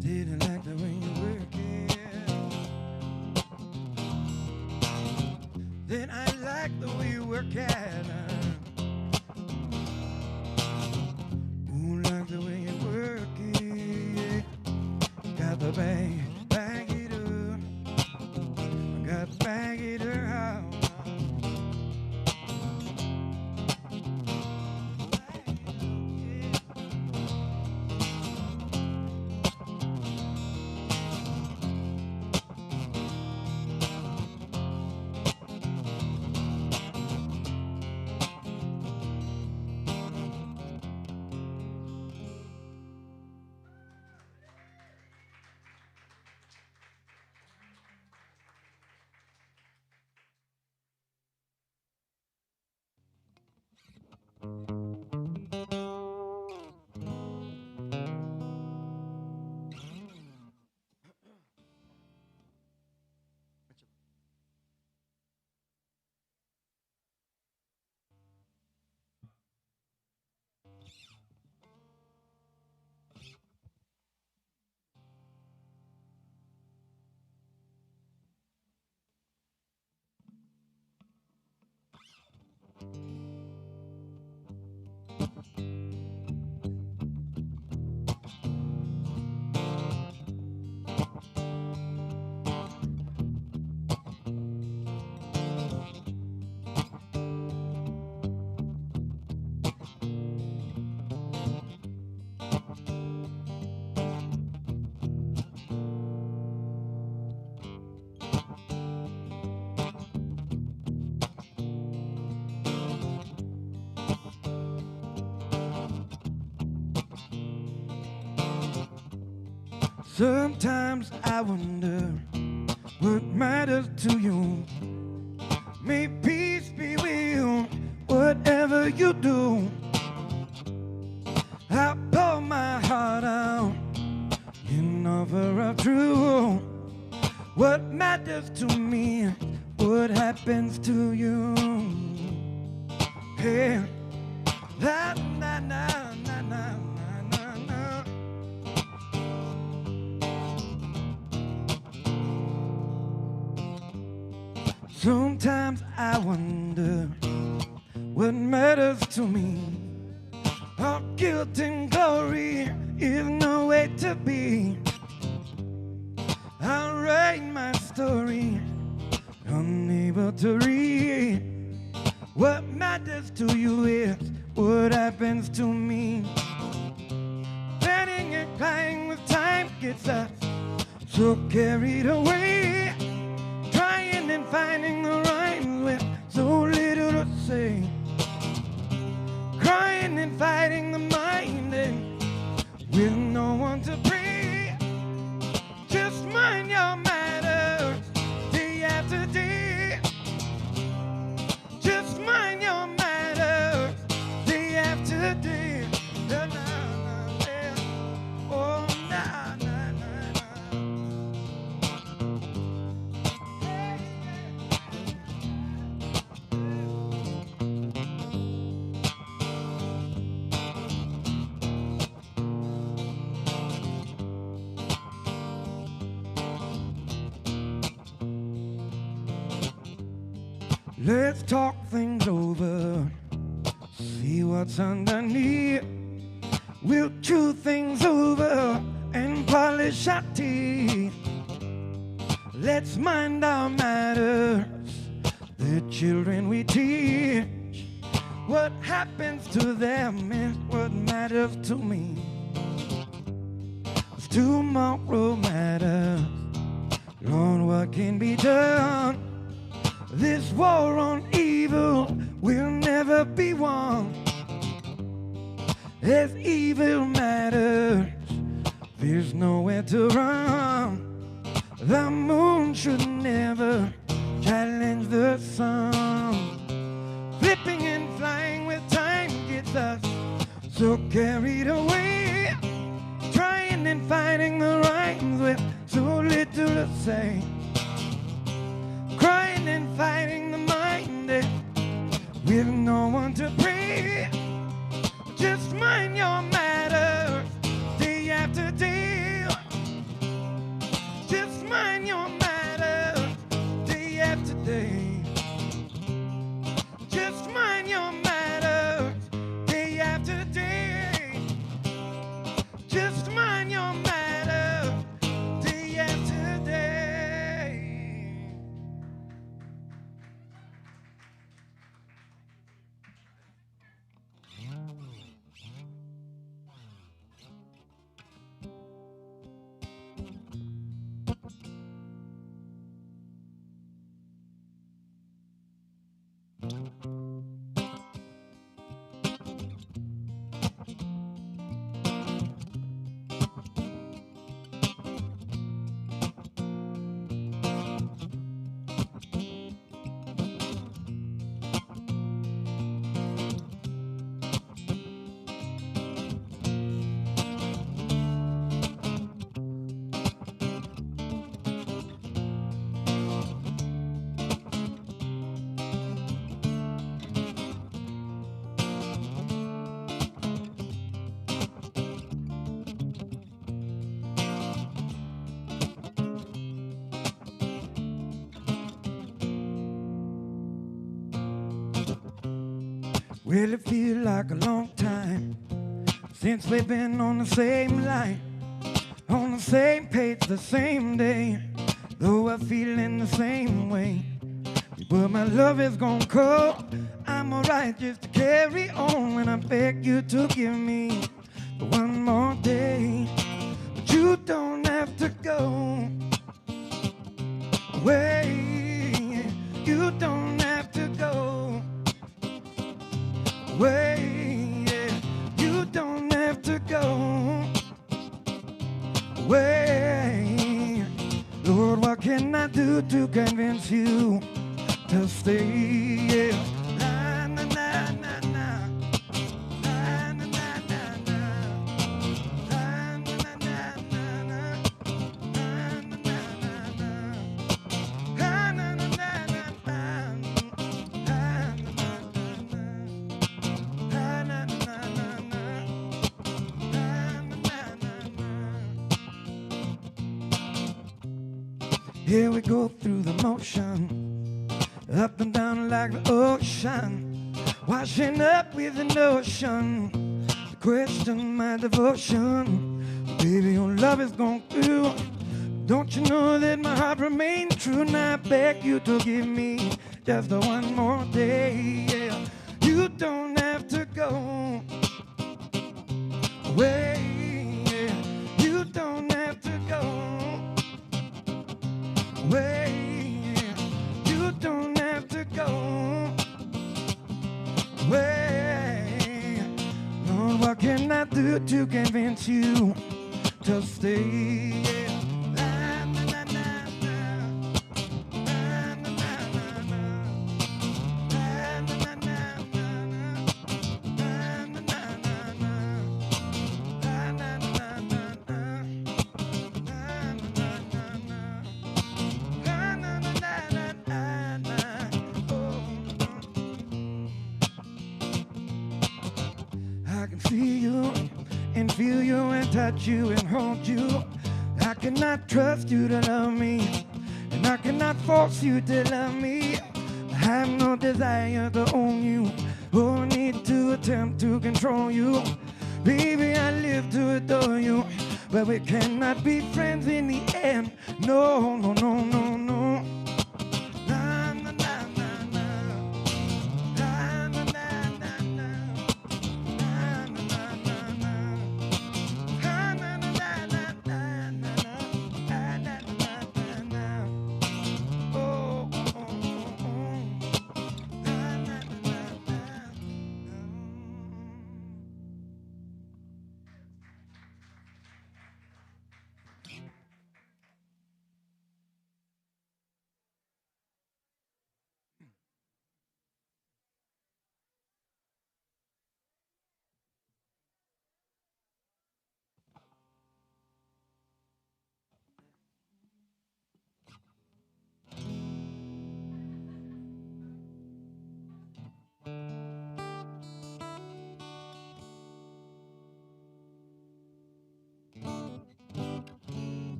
Didn't like the way you work it. Then I like the way you work it. Ooh, like the way you work it. Got the bag it up. Got to bag it up. Sometimes I wonder what matters to you. May peace be with you, whatever you do. I pour my heart out in offer of truth. What matters to me, what happens to you. Hey, na na na na na. Sometimes I wonder what matters to me. All guilt and glory is no way to be. I'll write my story, unable to read. What matters to you is what happens to me. Betting and crying with time gets us so carried away. Trying and finding the rhymes with so little to say. Crying and fighting the mind and with no one to pray. Let's talk things over, see what's underneath. We'll chew things over and polish our teeth. Let's mind our matters, the children we teach. What happens to them is what matters to me. 'Cause tomorrow matters. Lord, what can be done? This war on evil will never be won. If evil matters, there's nowhere to run. The moon should never challenge the sun. Flipping and flying with time gets us so carried away. Trying and finding the rhymes with so little to say. Crying and fighting the mind with no one to pray. Just mind your matters day after day. Just mind your matters day after day. Just mind your matters day after day. Just mind your matters day after day. Well, it feels like a long time since we've been on the same line, on the same page, the same day, though we're feeling the same way. But my love is gonna call. I'm alright just to carry on when I beg you to give me one more day. But you don't have to go away. You don't have to go away. You don't have to go away. Lord, what can I do to convince you to stay? Na, na, na, na, na. Na, na, na, na, na. Na, na, na, na, na. Na, na, na, na, na. Na, na, na, na, na. Na, na, na, here we go through the motion, up and down like the ocean, washing up with the notion, question my devotion. Baby, your love is gone through. Don't you know that my heart remains true? Now I beg you to give me just one more day. Yeah. You don't have to go away. Yeah. You don't have to go away. Yeah. You don't have to go away. Lord, what can I do to convince you to stay? Yeah. I can see you and feel you and touch you and hold you. I cannot trust you to love me, and I cannot force you to love me. have no desire to own you or need to attempt to control you. Baby, I live to adore you, but we cannot be friends in the end. No, no, no, no, no. Na, na, na, na, na. Na, na, na, na, na. Na, na, na, na, na. Na, na, na, na, na, na, na. Na, na, na, na, na. Oh, oh, oh, oh. Na, na, na, na, na.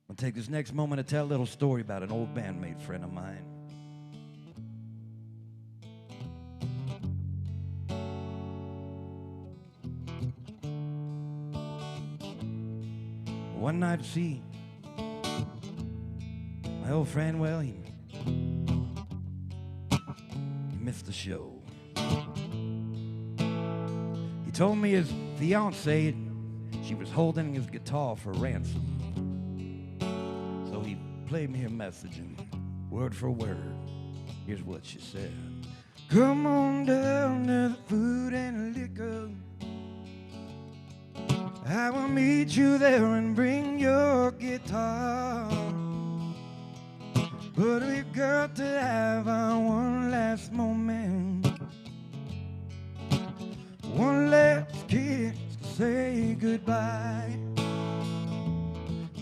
I'll take this next moment to tell a little story about an old bandmate friend of mine. One night at sea, my old friend, well, he missed the show. He told me his fiancée, she was holding his guitar for ransom. So he played me a message, and word for word, here's what she said. Come on down to the food and liquor. I will meet you there and bring your guitar. But we've got to have our one last moment, one last kiss to say goodbye.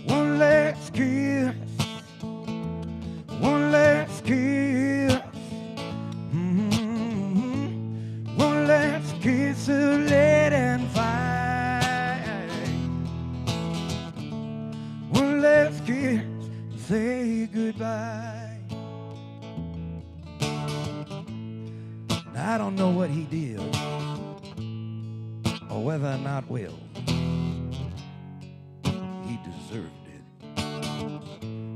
One last kiss, one last kiss. One last kiss of lead and fire. One last kiss to say goodbye. Now, I don't know what he did or whether or not, well, he deserved it.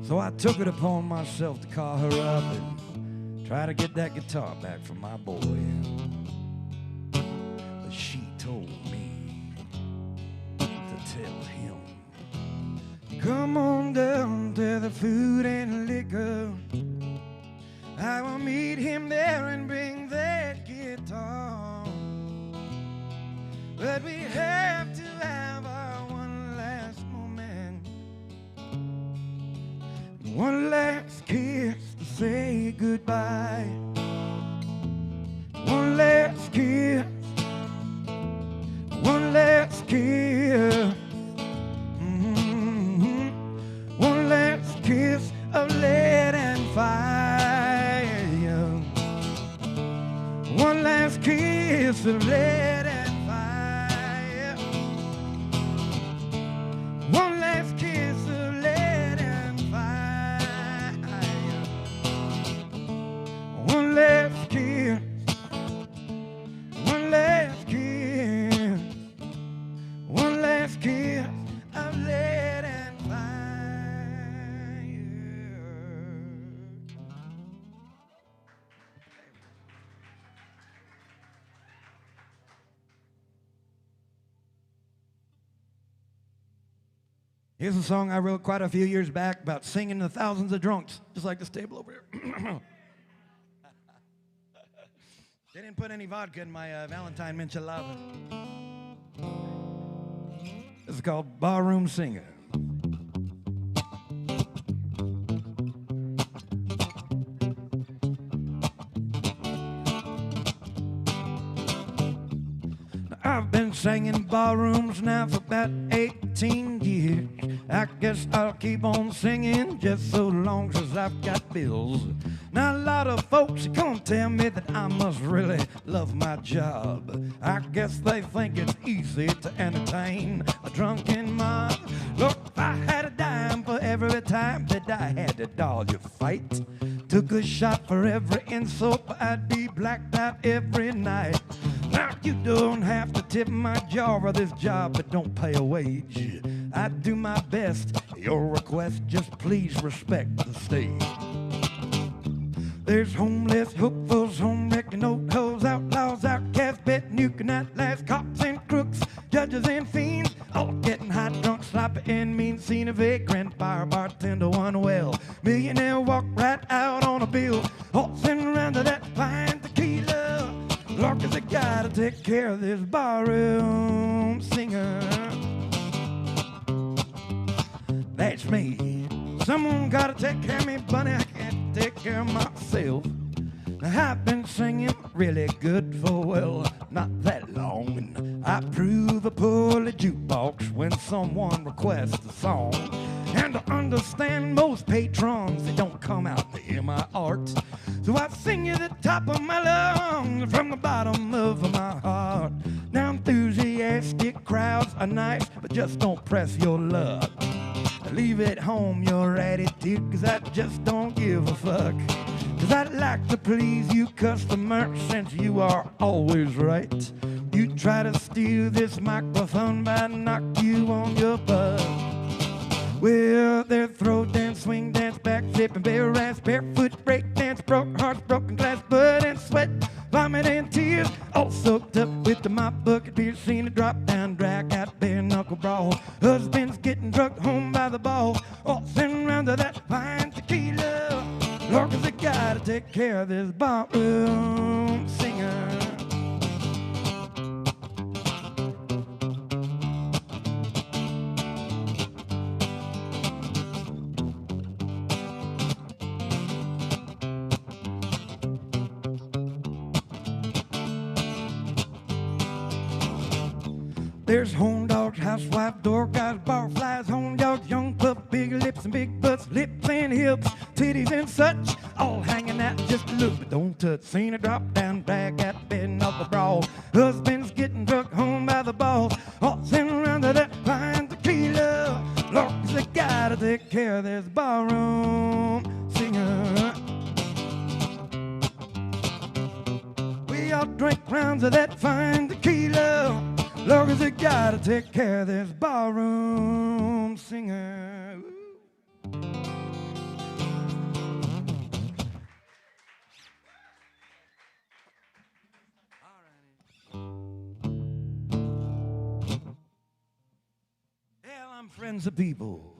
So I took it upon myself to call her up and try to get that guitar back from my boy. But she told me to tell him, come on down to the food and liquor. I will meet him there and bring that guitar. But we have to have our one last moment, one last kiss to say goodbye. One last kiss, one last kiss. One last kiss of lead and fire. One last kiss of lead and fire. One last kiss of lead and fire. One last kiss. One last kiss. One last kiss of lead and fire. Here's a song I wrote quite a few years back about singing to thousands of drunks, just like this table over here. They didn't put any vodka in my Valentine Michelada. This is called Barroom Singer. I've been singing barrooms now for about 18 years. I guess I'll keep on singing just so long as I've got bills. Now a lot of folks come tell me that I must really love my job. I guess they think it's easy to entertain a drunken mob. Look, if I had a dime for every time that I had to dodge a fight, took a shot for every insult, I'd be blacked out every night. Now you don't have to tip my jar of this job, but don't pay a wage. I do my best. Your request, just please respect the stage. There's homeless, hopefuls, home-wrecking old hoes, outlaws, outcasts, betting you can outlast cops and crooks, judges and fiends, all getting hot, drunk, sloppy, and mean. Seen a vagrant bar bartender, one well millionaire walk right out on a bill, horsing around to that fine tequila. Lord, 'cause I gotta take care of this barroom singer. That's me. Someone gotta take care of me, bunny. I can't take care of myself. Now, I've been singing really good for, well, not that long. And I prove a poorly jukebox when someone requests a song. And to understand most patrons, they don't come out to hear my art. So I sing you the top of my lungs from the bottom of my heart. Now enthusiastic crowds are nice, but just don't press your luck. Leave at home your attitude, 'cause I just don't give a fuck. 'Cause I'd like to please you customer, since you are always right. You try to steal this microphone, but I knock you on your butt. Well, their throat dance, swing dance, back flipping, bare ass, barefoot break dance, broke hearts, broken glass, blood and sweat, vomit and tears, all soaked up with the mop bucket beer. Seen a drop down, drag out, bare knuckle brawl. Husbands getting drugged home by the ball, all sitting around to that fine tequila. Lord, 'cause I gotta take care of this barroom singer. There's home dogs, housewife, door guys, bar flies, home dogs, young pup, big lips and big butts, lips and hips, titties and such, all hanging out just a look, but don't touch. Seen a drop down, drag out, bed, knuckle brawl. Husbands getting drunk home by the balls, all sitting around to that fine tequila. Lord, 'cause I gotta take care of this barroom singer. We all drink rounds of that fine tequila. Lord, 'cause I gotta take care of this barroom singer. Hell, I'm friends of people.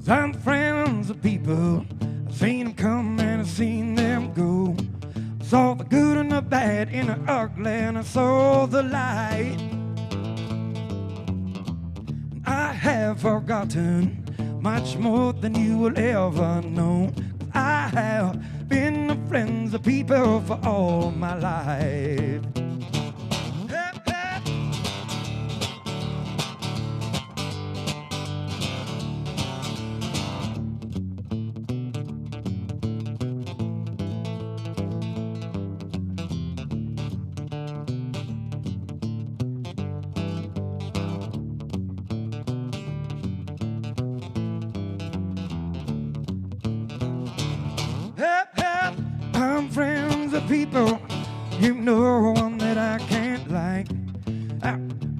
I'm friends of people. I've seen them come and I've seen them go. I saw the good and the bad in the ugly, and I saw the light. I have forgotten much more than you will ever know. I have been the friends of people for all my life. I'm friends of people, you know one that I can't like.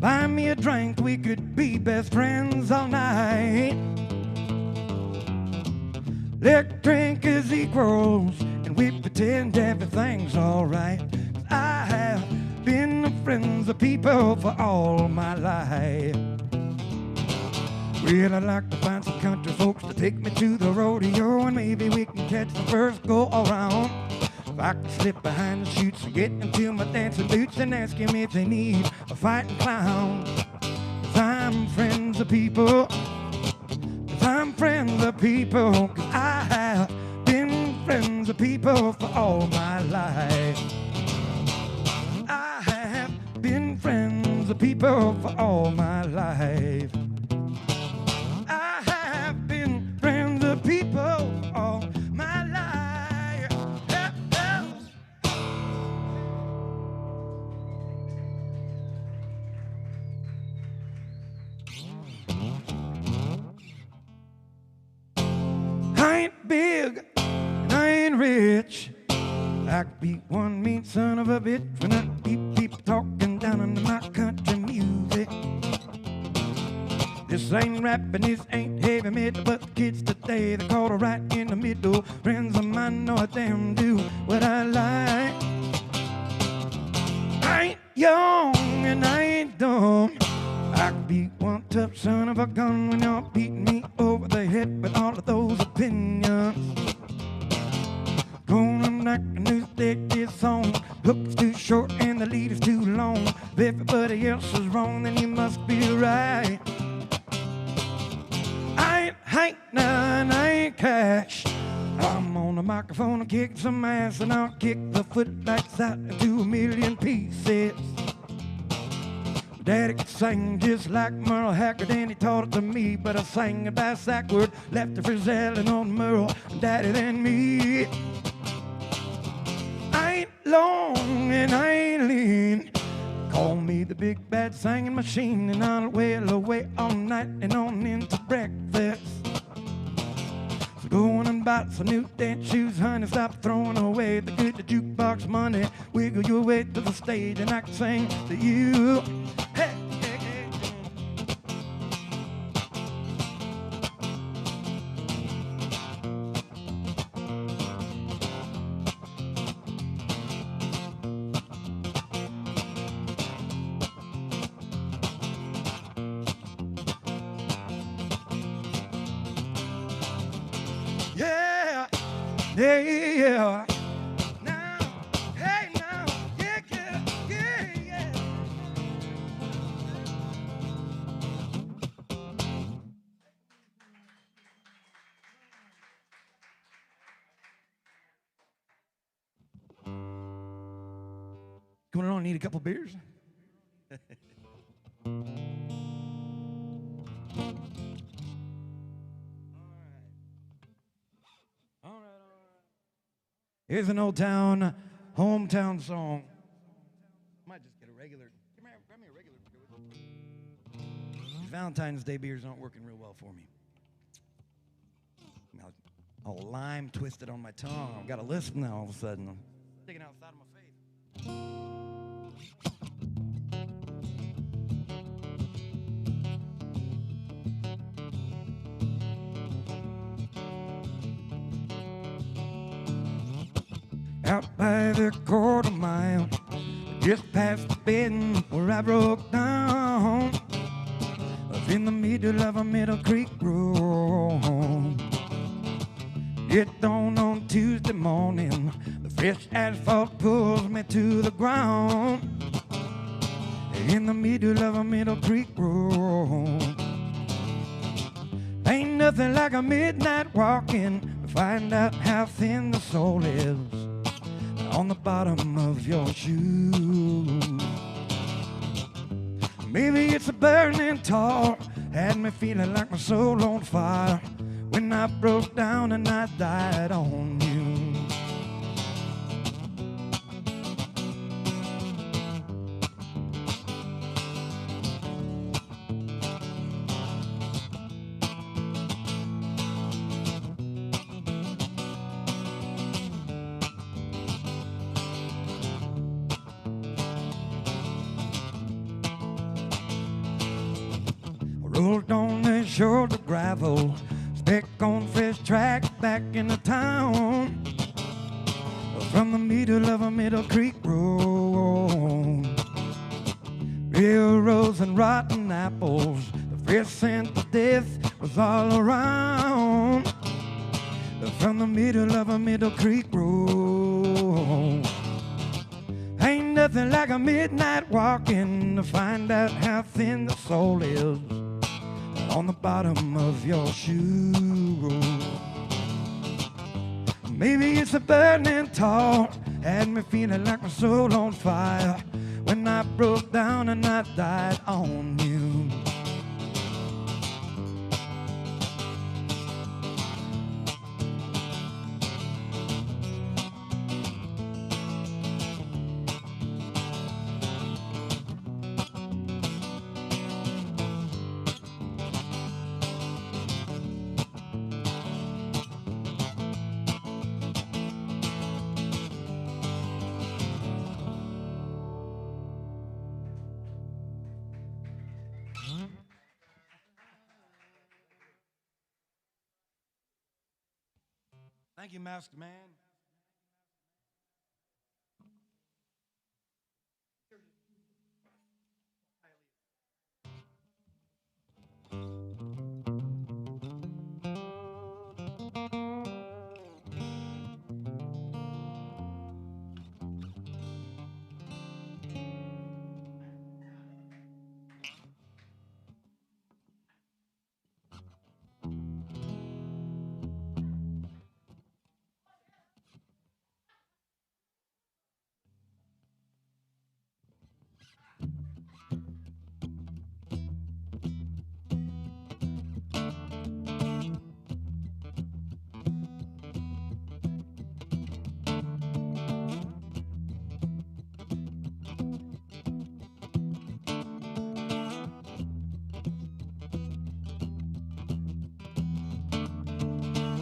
Buy me a drink, we could be best friends all night. Let's drink as equals, and we pretend everything's alright. I have been the friends of people for all my life. Well, I'd like to find some country folks to take me to the rodeo, and maybe we can catch the first go around. If I could slip behind the chutes and get into my dancing boots and ask him if they need a fighting clown. 'Cause I'm friends of people. 'Cause I'm friends of people. 'Cause I have been friends of people for all my life. friends of people for all my life. I have been friends of people all my life. I ain't big, and I ain't rich. I could be one mean son of a bitch when I keep talking down into my country music. This ain't rapping, this ain't heavy metal, but the kids today, they caught it right in the middle. Friends of mine know I damn do what I like. I ain't young and I ain't dumb. I could be one tough son of a gun when y'all beating me over the head with all of those opinions. Gonna knock a new stick this song. Hook's too short and the lead is too long. If everybody else is wrong, then you must be right. I ain't Hank now and I ain't Cash. I'm on the microphone and kick some ass, and I'll kick the footlights out into a million pieces. Daddy could sing just like Merle Haggard, and he taught it to me, but I sang it by backward, left the Frizzell and on Merle, Daddy than me. I ain't long and I ain't lean. Call me the big bad singing machine, and I'll wail away all night and on into breakfast. So go on and buy some new dance shoes, honey, stop throwing away the good jukebox money. Wiggle your way to the stage and I can sing to you. Hey, hey, hey. Yeah, yeah, yeah. Now, hey, now, yeah, yeah, yeah, yeah. Going on, need a couple beers? Here's an old town, hometown song. Might just get a regular. Come here, grab me a regular. These Valentine's Day beers aren't working real well for me. Now, all lime twisted on my tongue. I've got a lisp now all of a sudden. I'm sticking outside of my face. Out by the quarter mile, just past the bend where I broke down. I was in the middle of a Middle Creek road. It dawned on Tuesday morning, the fresh asphalt pulls me to the ground. In the middle of a Middle Creek road. Ain't nothing like a midnight walking to find out how thin the soul is on the bottom of your shoes. Maybe it's a burning tar, had me feeling like my soul on fire when I broke down and I died on you. Rolled on the shoulder gravel, speck on fresh track back into town. From the middle of a Middle Creek road, railroads and rotten apples, the fresh scent of death was all around. From the middle of a Middle Creek road. Ain't nothing like a midnight walking to find out how thin the soul is on the bottom of your shoe. Maybe it's a burning tar, Had me feeling like my soul on fire when I broke down and I died on you. Thank you, Master Man.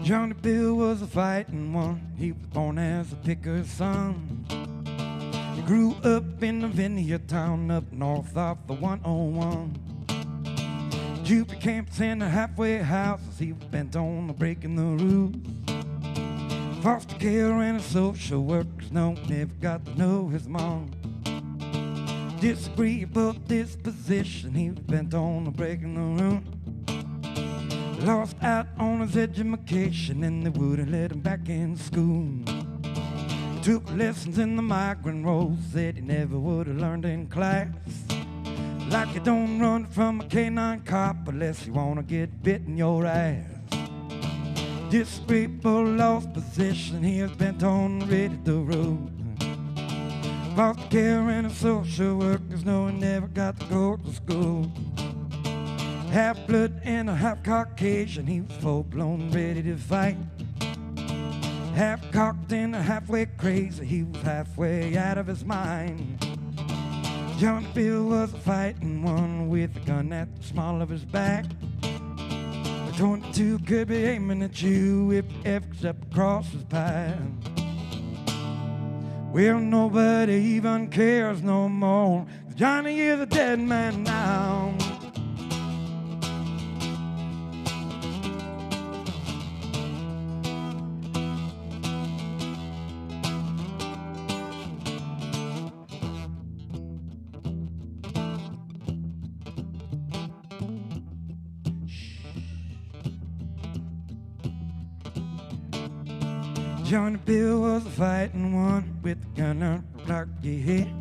Johnny Bill was a fighting one. He was born as a picker's son. He grew up in a vineyard town up north of the 101. Jupiter camps in a halfway house as he was bent on breaking the rules. Foster care and a social workers never got to know his mom. Disagreeable disposition, he was bent on breaking the rules. Lost out on his education and they wouldn't let him back in school. He took lessons in the migrant roads, said he never would have learned in class. Like you don't run from a canine cop unless you want to get bit in your ass. Disagreeable, lost position, he was bent on ready to roll. Foster care and the social workers know he never got to go to school. Half blood and a half Caucasian, he was full blown ready to fight. Half cocked and halfway crazy, he was halfway out of his mind. Johnny Bill was a fighting one with a gun at the small of his back. The 22 could be aiming at you if you ever stepped across his path. Well, nobody even cares no more, 'cause Johnny is a dead man now. Johnny Bill was a fighting one with a gun on the block your head.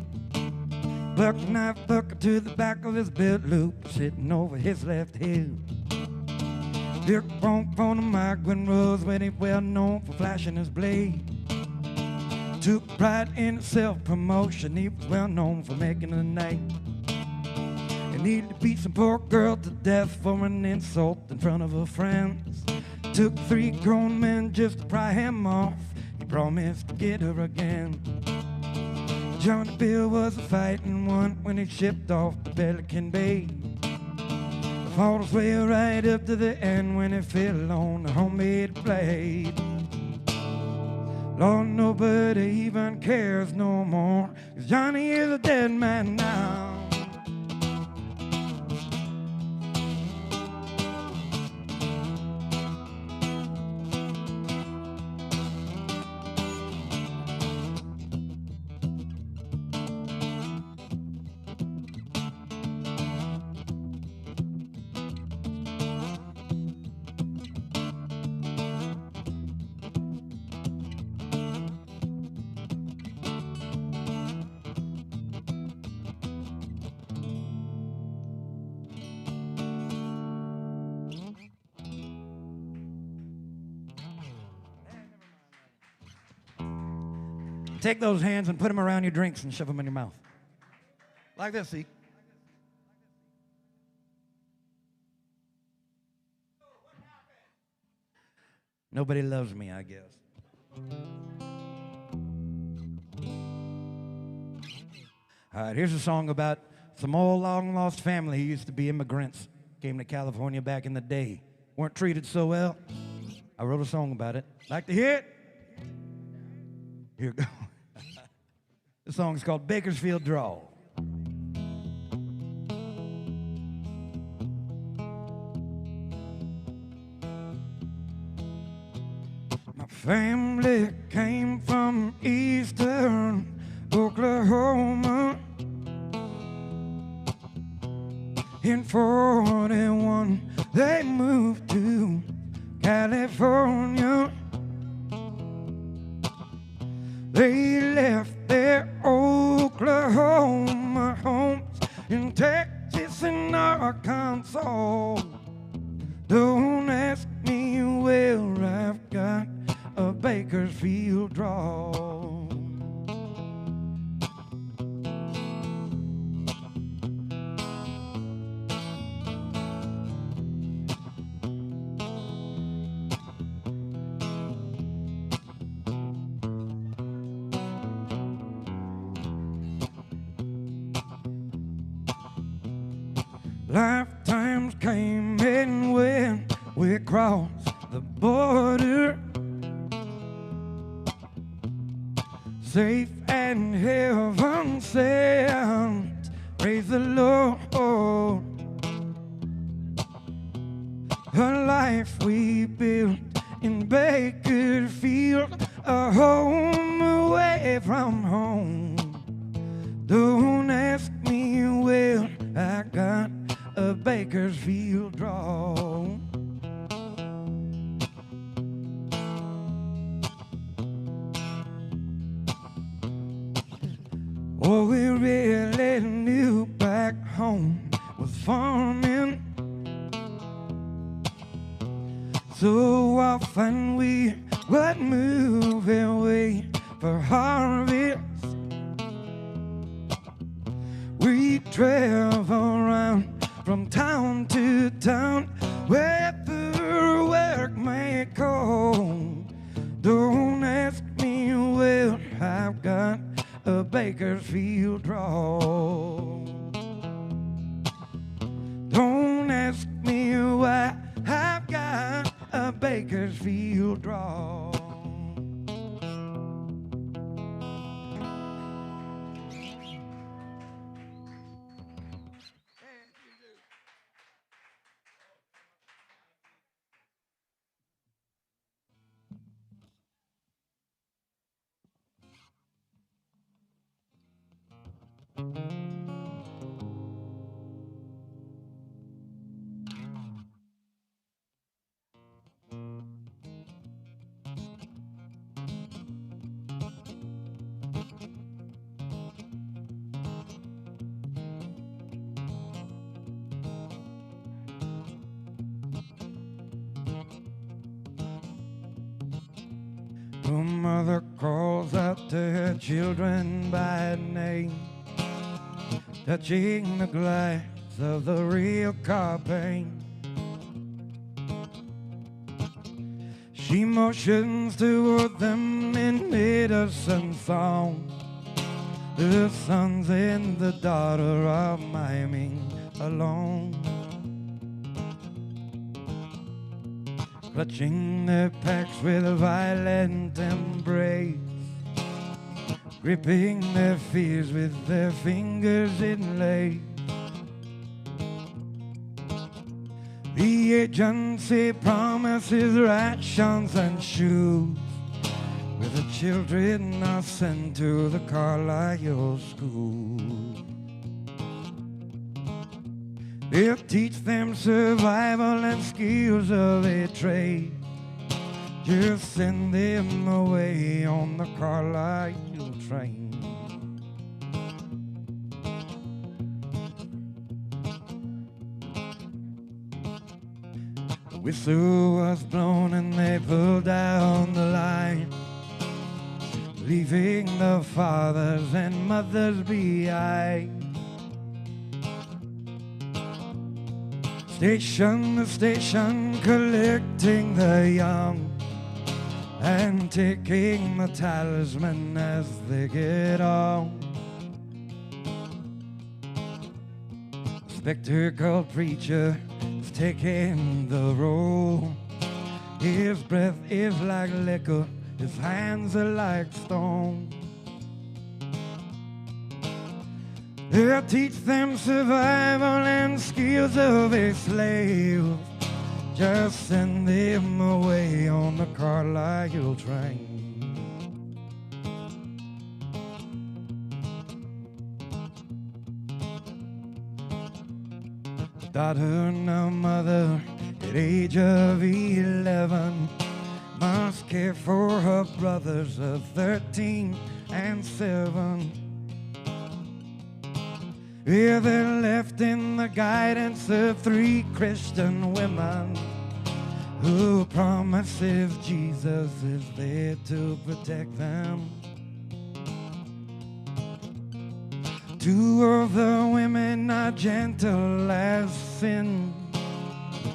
Buck knife bucket to the back of his belt loop, sitting over his left hip. Dick bronc on the migrant roads when he well known for flashing his blade. Took pride in self-promotion, he was well known for making a name. He needed to beat some poor girl to death for an insult in front of her friends. Took 3 grown men just to pry him off. He promised to get her again. Johnny Bill was a fighting one when he shipped off to Pelican Bay. Fought his way right up to the end when he fell on a homemade blade. Lord, nobody even cares no more, 'cause Johnny is a dead man now. take those hands and put them around your drinks and shove them in your mouth. Like this, see? Nobody loves me, I guess. All right, here's a song about some old long-lost family who used to be immigrants. Came to California back in the day. Weren't treated so well. I wrote a song about it. Like to hear it? Here you go. The song's called Bakersfield Drawl. My family came from eastern Oklahoma. In 41, they moved to California. They left their Oklahoma homes in Texas and Arkansas. Don't ask me where I've got a Bakersfield drawl. Lifetimes came and went, we crossed the border. Safe and heaven sent, praise the Lord. A life we built in Bakersfield, a home away from home. Don't ask me where I got a Bakersfield drawl. All we really knew back home was farming. So often we would move away for harvest. We travel around from town to town, wherever work may call. Don't ask me where I've got a Bakersfield drawl. Don't ask me why I've got a Bakersfield drawl. The mother calls out to her children by name, touching the glass of the real car paint. She motions toward them in innocent song. The sons and the daughter are miming along, clutching their packs with a violent embrace, gripping their fears with their fingers inlaid. The agency promises rations and shoes, where the children are sent to the Carlisle school. They'll teach them survival and skills of a trade. Just send them away on the Carlisle train. The whistle was blown and they pulled down the line. leaving the fathers and mothers behind. Station to station, collecting the young and taking the talisman as they get on. Spectacled preacher is taking the roll. His breath is like liquor, his hands are like stone. They'll teach them survival and skills of a slave. Just send them away on the Carlisle train. Daughter and a mother at age of 11 must care for her brothers of 13 and 7. Yeah, they're left in the guidance of 3 Christian women who promises Jesus is there to protect them. 2 of the women are gentle as sin,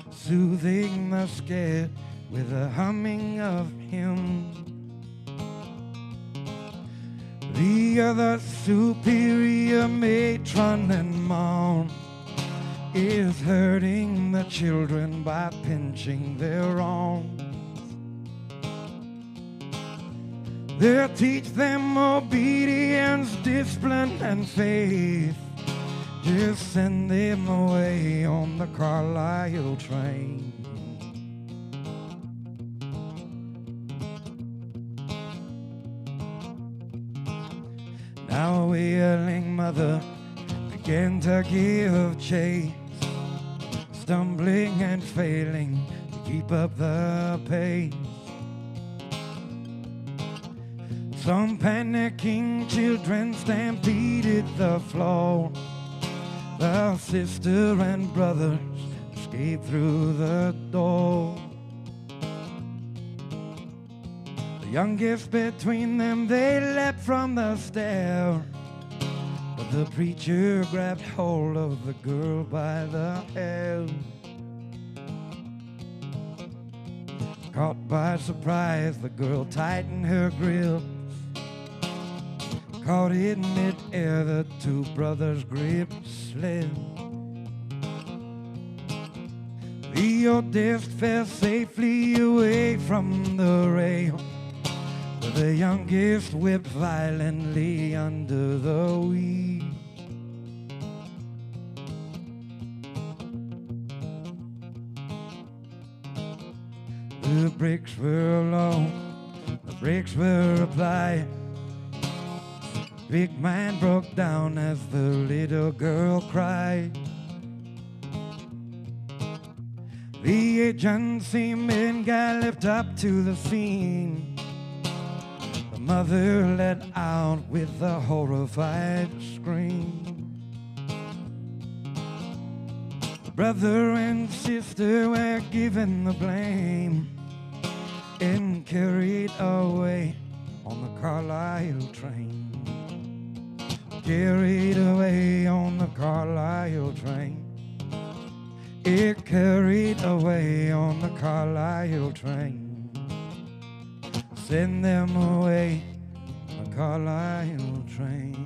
soothing the scared with a humming of hymns. The other superior matron and mom is hurting the children by pinching their arms. They'll teach them obedience, discipline, and faith. Just send them away on the Carlisle train. Now a wailing mother began to give chase, stumbling and failing to keep up the pace. Some panicking children stampeded the floor. The sister and brothers escaped through the door. The youngest between them, they leapt from the stair, but the preacher grabbed hold of the girl by the hair. Caught by surprise, the girl tightened her grip. Caught in mid-air, the 2 brothers' grip slid. The oldest fell safely away from the rail, but the youngest whipped violently under the wheel. The brakes were low, the brakes were applied. Big man broke down as the little girl cried. The agency men galloped up to the scene. The mother let out with a horrified scream. The brother and sister were given the blame and carried away on the Carlisle train. Carried away on the Carlisle train. It carried away on the Carlisle train. Send them away on the Carlisle train.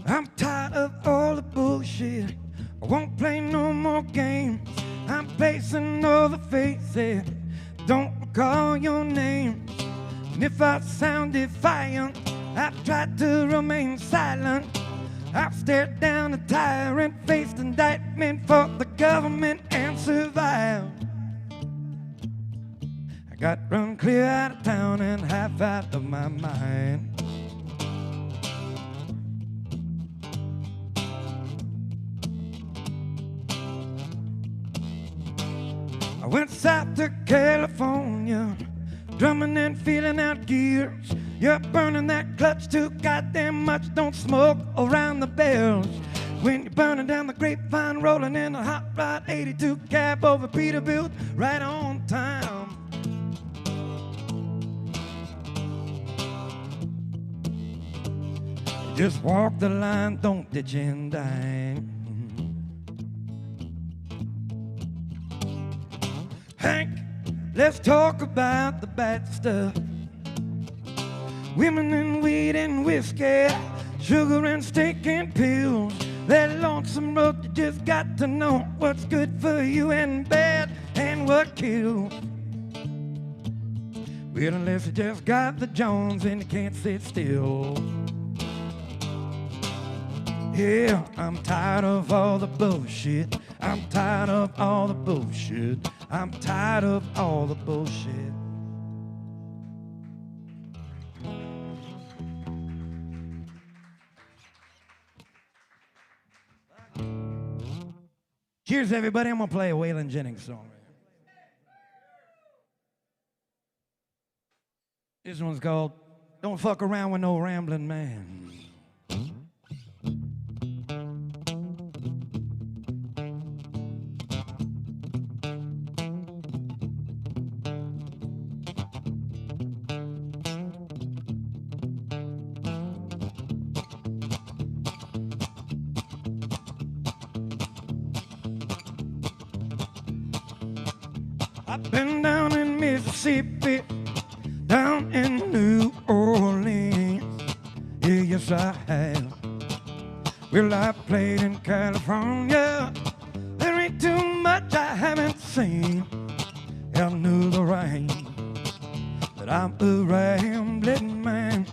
I'm tired of all the bullshit. I won't play no more games. I'm facing all the faces. Don't call your name. And if I sound defiant, I've tried to remain silent. I've stared down a tyrant, faced indictment for the government and survived. I got run clear out of town and half out of my mind. I went south to California, drumming and feeling out gears. You're burning that clutch too goddamn much. Don't smoke around the bells. When you're burning down the grapevine, rolling in a hot rod 82 cab over Peterbilt, right on time. Just walk the line, don't ditch and dine. Hank, let's talk about the bad stuff. Women and weed and whiskey, sugar and steak and pills. That lonesome road, you just got to know what's good for you and bad and what kills. Well, unless you just got the Jones and you can't sit still. Yeah, I'm tired of all the bullshit. I'm tired of all the bullshit. I'm tired of all the bullshit. Cheers, everybody. I'm going to play a Waylon Jennings song. This one's called Don't Fuck Around with No Rambling Man. I've been down in Mississippi, down in New Orleans. Yeah, yes, I have. Well, I played in California. There ain't too much I haven't seen. I knew the rain, but I'm a rambling man.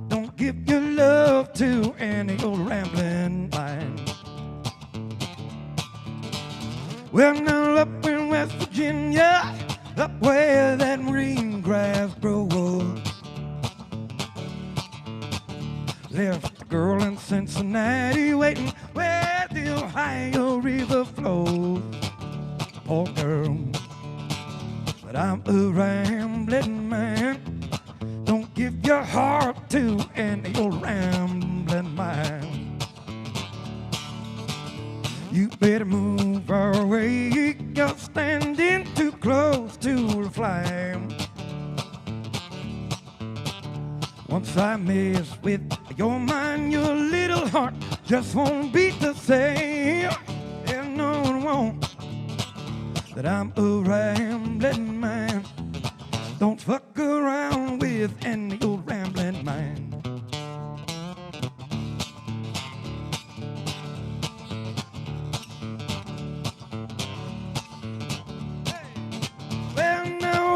Don't give your love to any old rambling mind. Well, now up in West Virginia, up where that green grass grows, left a girl in Cincinnati waiting where the Ohio River flows. Poor girl, but I'm a rambling man. Don't give your heart to any old rambling mind. You better move away, you're standing too close to the flame. Once I mess with your mind, your little heart just won't beat the same. And no one won't, that I'm a rambling man. Don't fuck around with any old rambling man.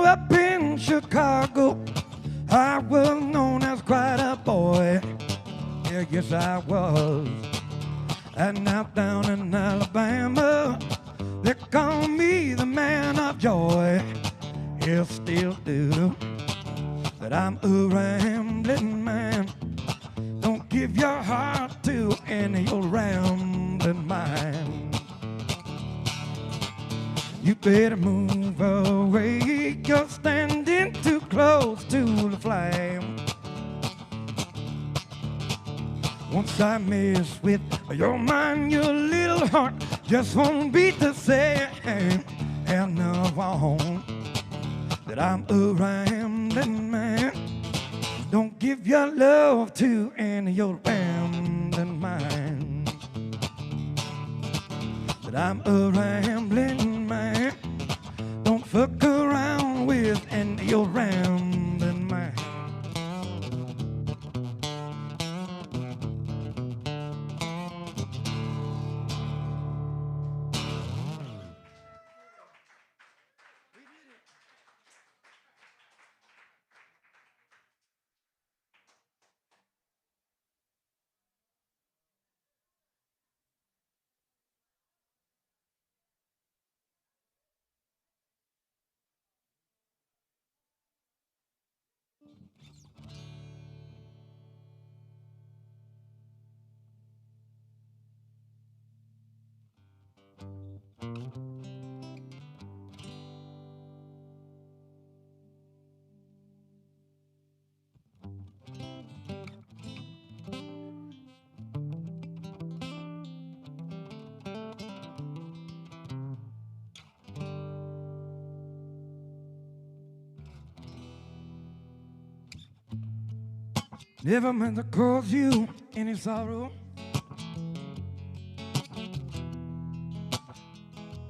Up in Chicago, I was known as quite a boy. Yeah, yes, I was. And now down in Alabama, they call me the man of joy. Yeah, still do. But I'm a rambling man. Don't give your heart to any old rambling mind. You better move away, you're standing too close to the flame. Once I mess with your mind, your little heart just won't beat the same. And no, I won't, that I'm a rambling man. Don't give your love to any old rambling mind. That I'm a rambling man. Don't fuck around with any old rambling man. Never meant to cause you any sorrow.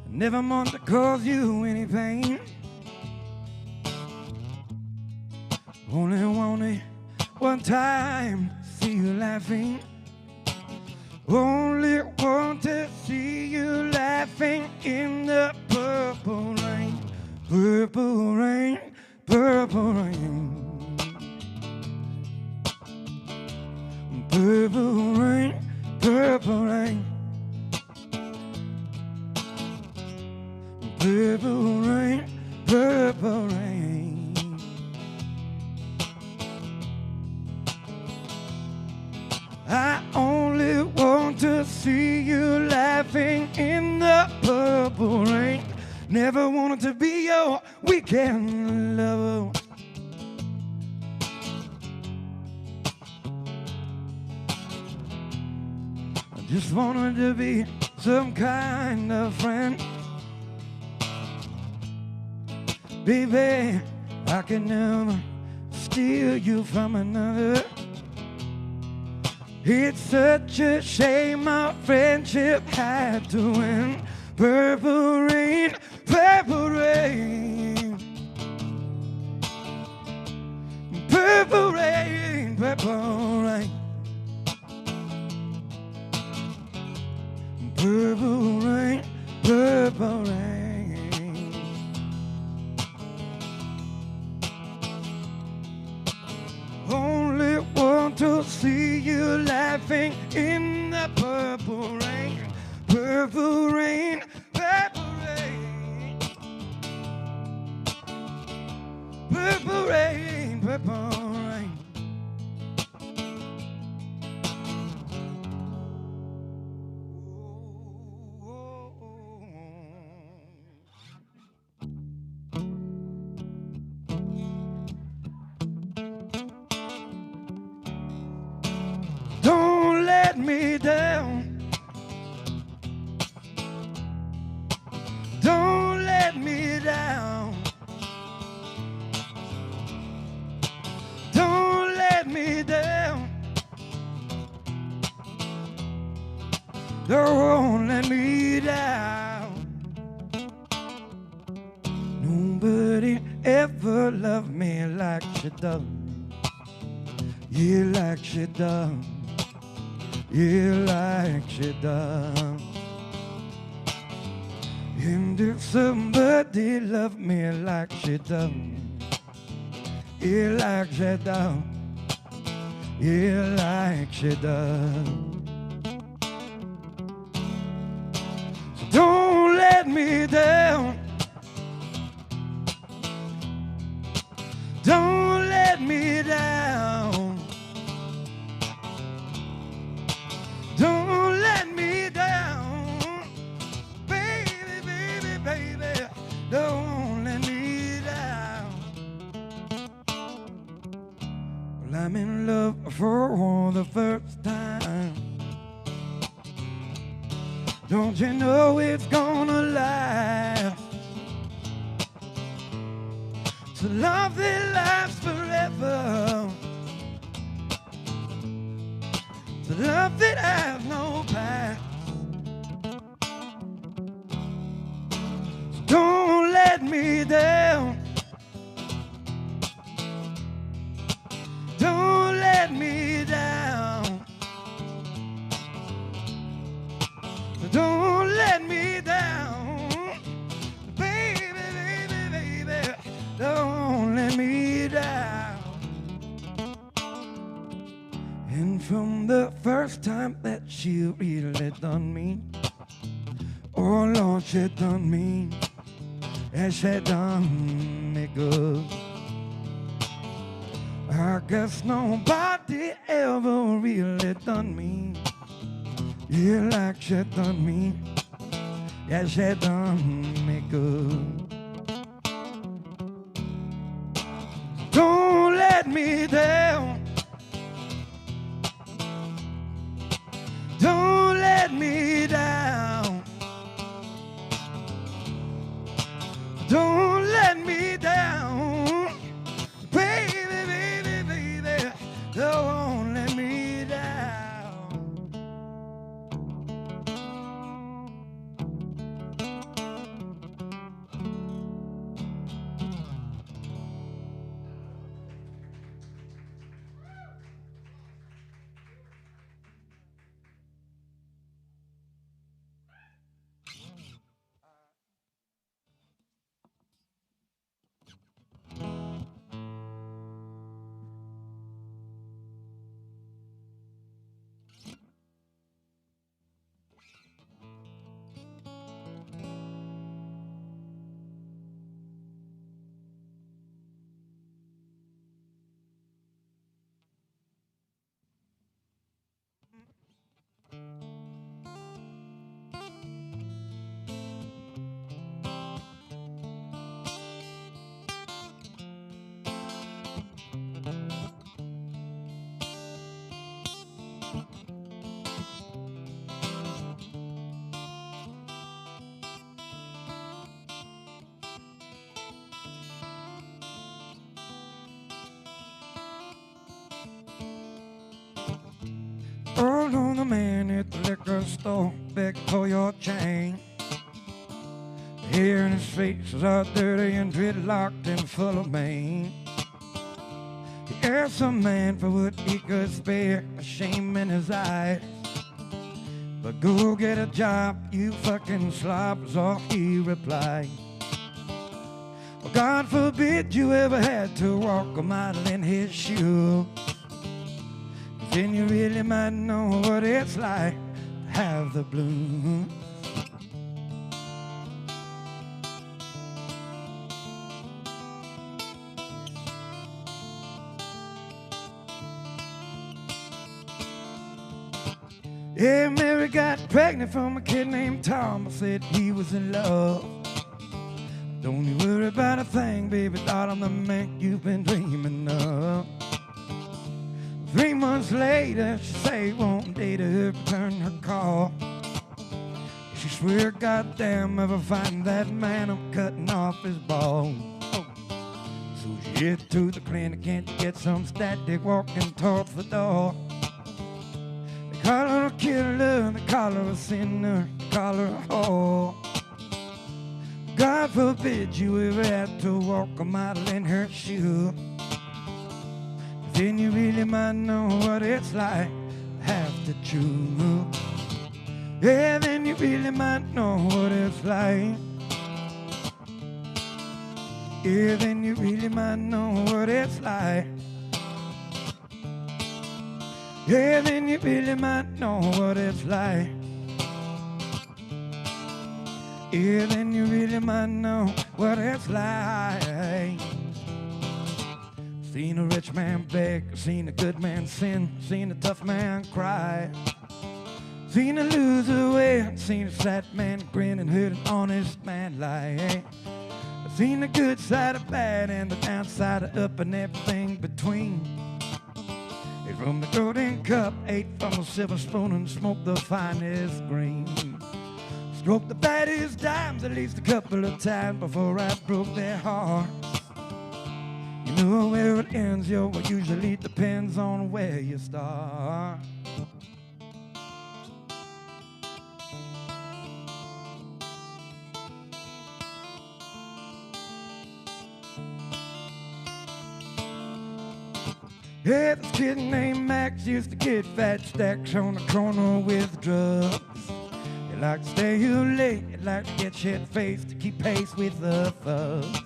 Never meant to cause you any pain. Only wanted one time to see you laughing. Only want to see you laughing in the purple rain. Purple rain, purple rain. Purple rain, purple rain. Purple rain, purple rain. I only want to see you laughing in the purple rain. Never wanted to be your weekend lover. I just wanted to be some kind of friend. Baby, I can never steal you from another. It's such a shame our friendship had to end. Purple rain, purple rain. Purple rain, purple rain. Purple rain, purple rain. Only want to see you laughing in the purple rain. Purple rain, purple rain. Purple rain, purple rain. Don't let me down. Don't let me down. Don't let me down. Don't let me down. Nobody ever loved me like she does. Yeah, like she does. Yeah, like she does. And if somebody loved me like she does, yeah, like she does, yeah, like she does. So don't let me down. Don't let me down. Don't let me down, baby, baby, baby. Don't let me down. Well, I'm in love for the first time. Don't you know it's gonna last? It's a love that lasts forever. The love that has no past. So don't let me down. Don't let me down. So don't let me down. Baby, baby, baby, don't let me down. And from the first time that she really done me, oh Lord, she done me, and she done me good. I guess nobody ever really done me, yeah, like she done me, yeah, she done me good. Don't let me down. Don't let me down. Don't let me down. Baby, baby, baby, don't a man at the liquor store, begging for your change. The hair in his face is all dirty and dreadlocked and full of mane. He asked a man for what he could spare, a shame in his eyes. But go get a job, you fucking slob, is all he replied. Well, God forbid you ever had to walk a mile in his shoes. Then you really might know what it's like to have the blues. Yeah, Mary got pregnant from a kid named Tom. I said he was in love. Don't you worry about a thing, baby, thought I'm the man you've been dreaming of. 3 months later, she say won't date her, return her call. She swear, goddamn, if I find that man, I'm cutting off his balls. So she hit to the clinic, can't you get some static walking towards the door? They call her a killer, they call her a sinner, they call her a whore. God forbid you ever had to walk a mile in her shoes. Then you really might know what it's like to have to choose. Yeah, then you really might know what it's like. Yeah, then you really might know what it's like. Yeah, then you really might know what it's like. Yeah, then you really might know what it's like. Seen a rich man beg, seen a good man sin, seen a tough man cry. Seen a loser win, seen a sad man grin and heard an honest man lie. I've seen the good side of bad and the downside of up and everything between. Ate from the golden cup, ate from a silver spoon and smoked the finest green. Stroked the baddest dimes at least a couple of times before I broke their hearts. You know where it ends, yo, it usually depends on where you start. Yeah, this kid named Max used to get fat stacks on the corner with drugs. He liked to stay here late, he liked to get shit-faced to keep pace with the thugs.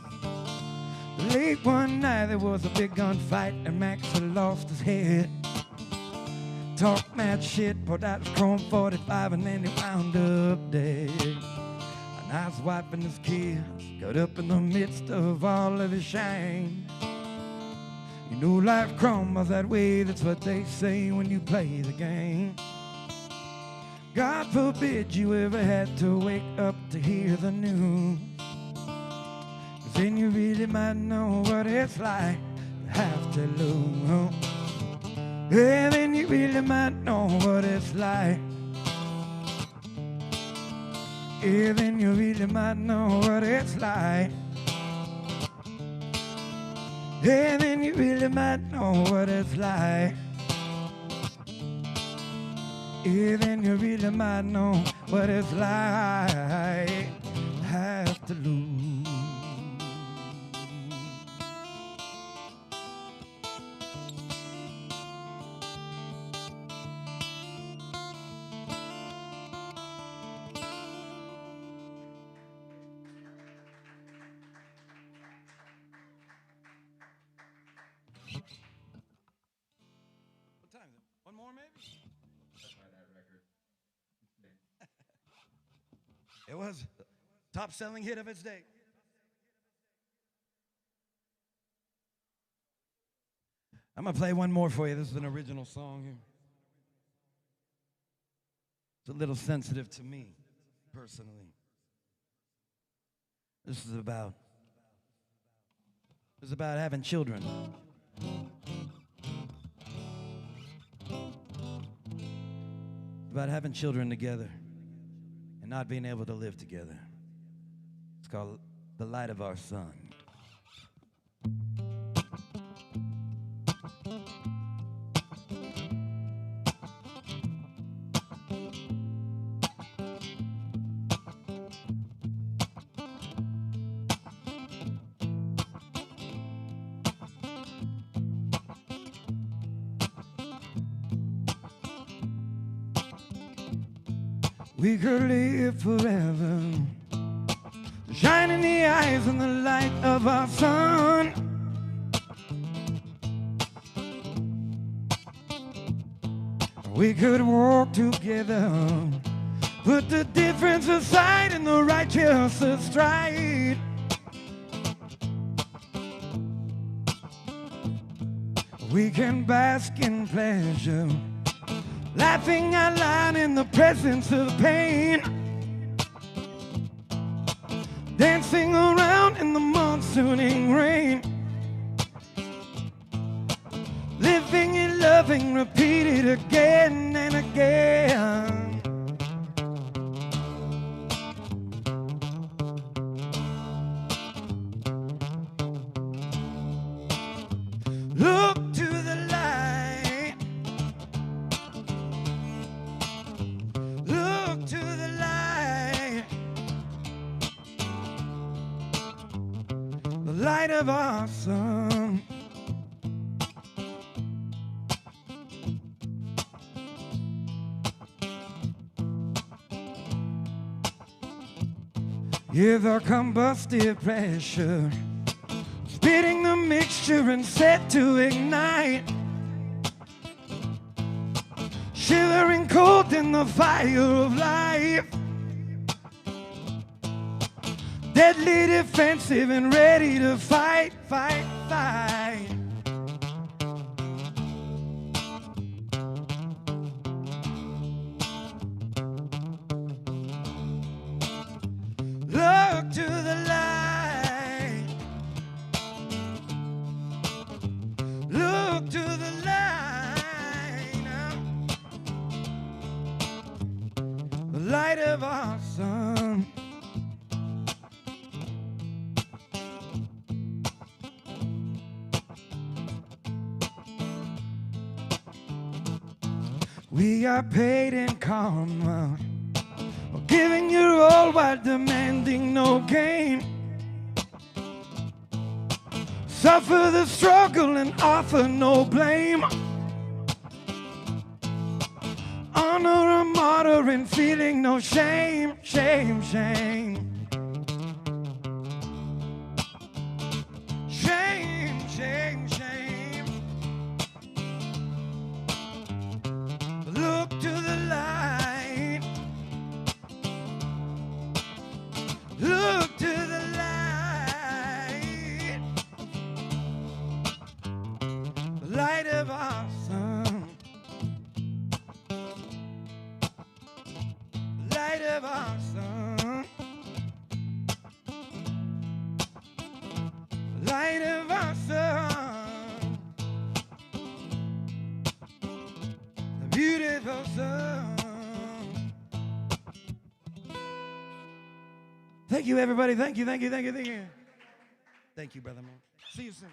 Late one night there was a big gunfight and Max had lost his head. Talked mad shit, pulled out his chrome 45 and then he wound up dead. A nice wife and his kids got up in the midst of all of his shame. You know life crumbles that way, that's what they say when you play the game. God forbid you ever had to wake up to hear the news. Then you really might know what it's like to have to lose. Yeah, then you really might know what it's like. Yeah, then you really might know what it's like. Yeah, then you really might know what it's like. Yeah, then you really might know what it's like to have to lose. What time is it? One more, maybe? That's why that record. It was the top-selling hit of its day. I'm going to play one more for you. This is an original song here. It's a little sensitive to me, personally. This is about having children. About having children together and not being able to live together. It's called The Light of Our Sun. we could live forever. Shine in the eyes and the light of our sun. We could walk together, put the difference aside in the righteous stride. We can bask in pleasure, laughing out loud in the presence of pain. Dancing around in the monsooning rain. Living and loving, repeated again and again. Look to the light. Look to the light. The light of our sun. Hear the combustive pressure, spitting the mixture and set to ignite. Shivering cold in the fire of life. Deadly defensive and ready to fight, fight, fight. Look to the light. Look to the light now. The light of our sun. We are paid in karma, giving your all while demanding no gain. Suffer the struggle and offer no blame. Honor a martyr and feeling no shame, shame, shame. Shame, shame, shame. Look to the light. Look to the light. The light of our sun. The light of our sun. The light of our sun. The beautiful sun. Thank you, everybody. Thank you, thank you, thank you, thank you. Thank you, Brother Mo. See you soon.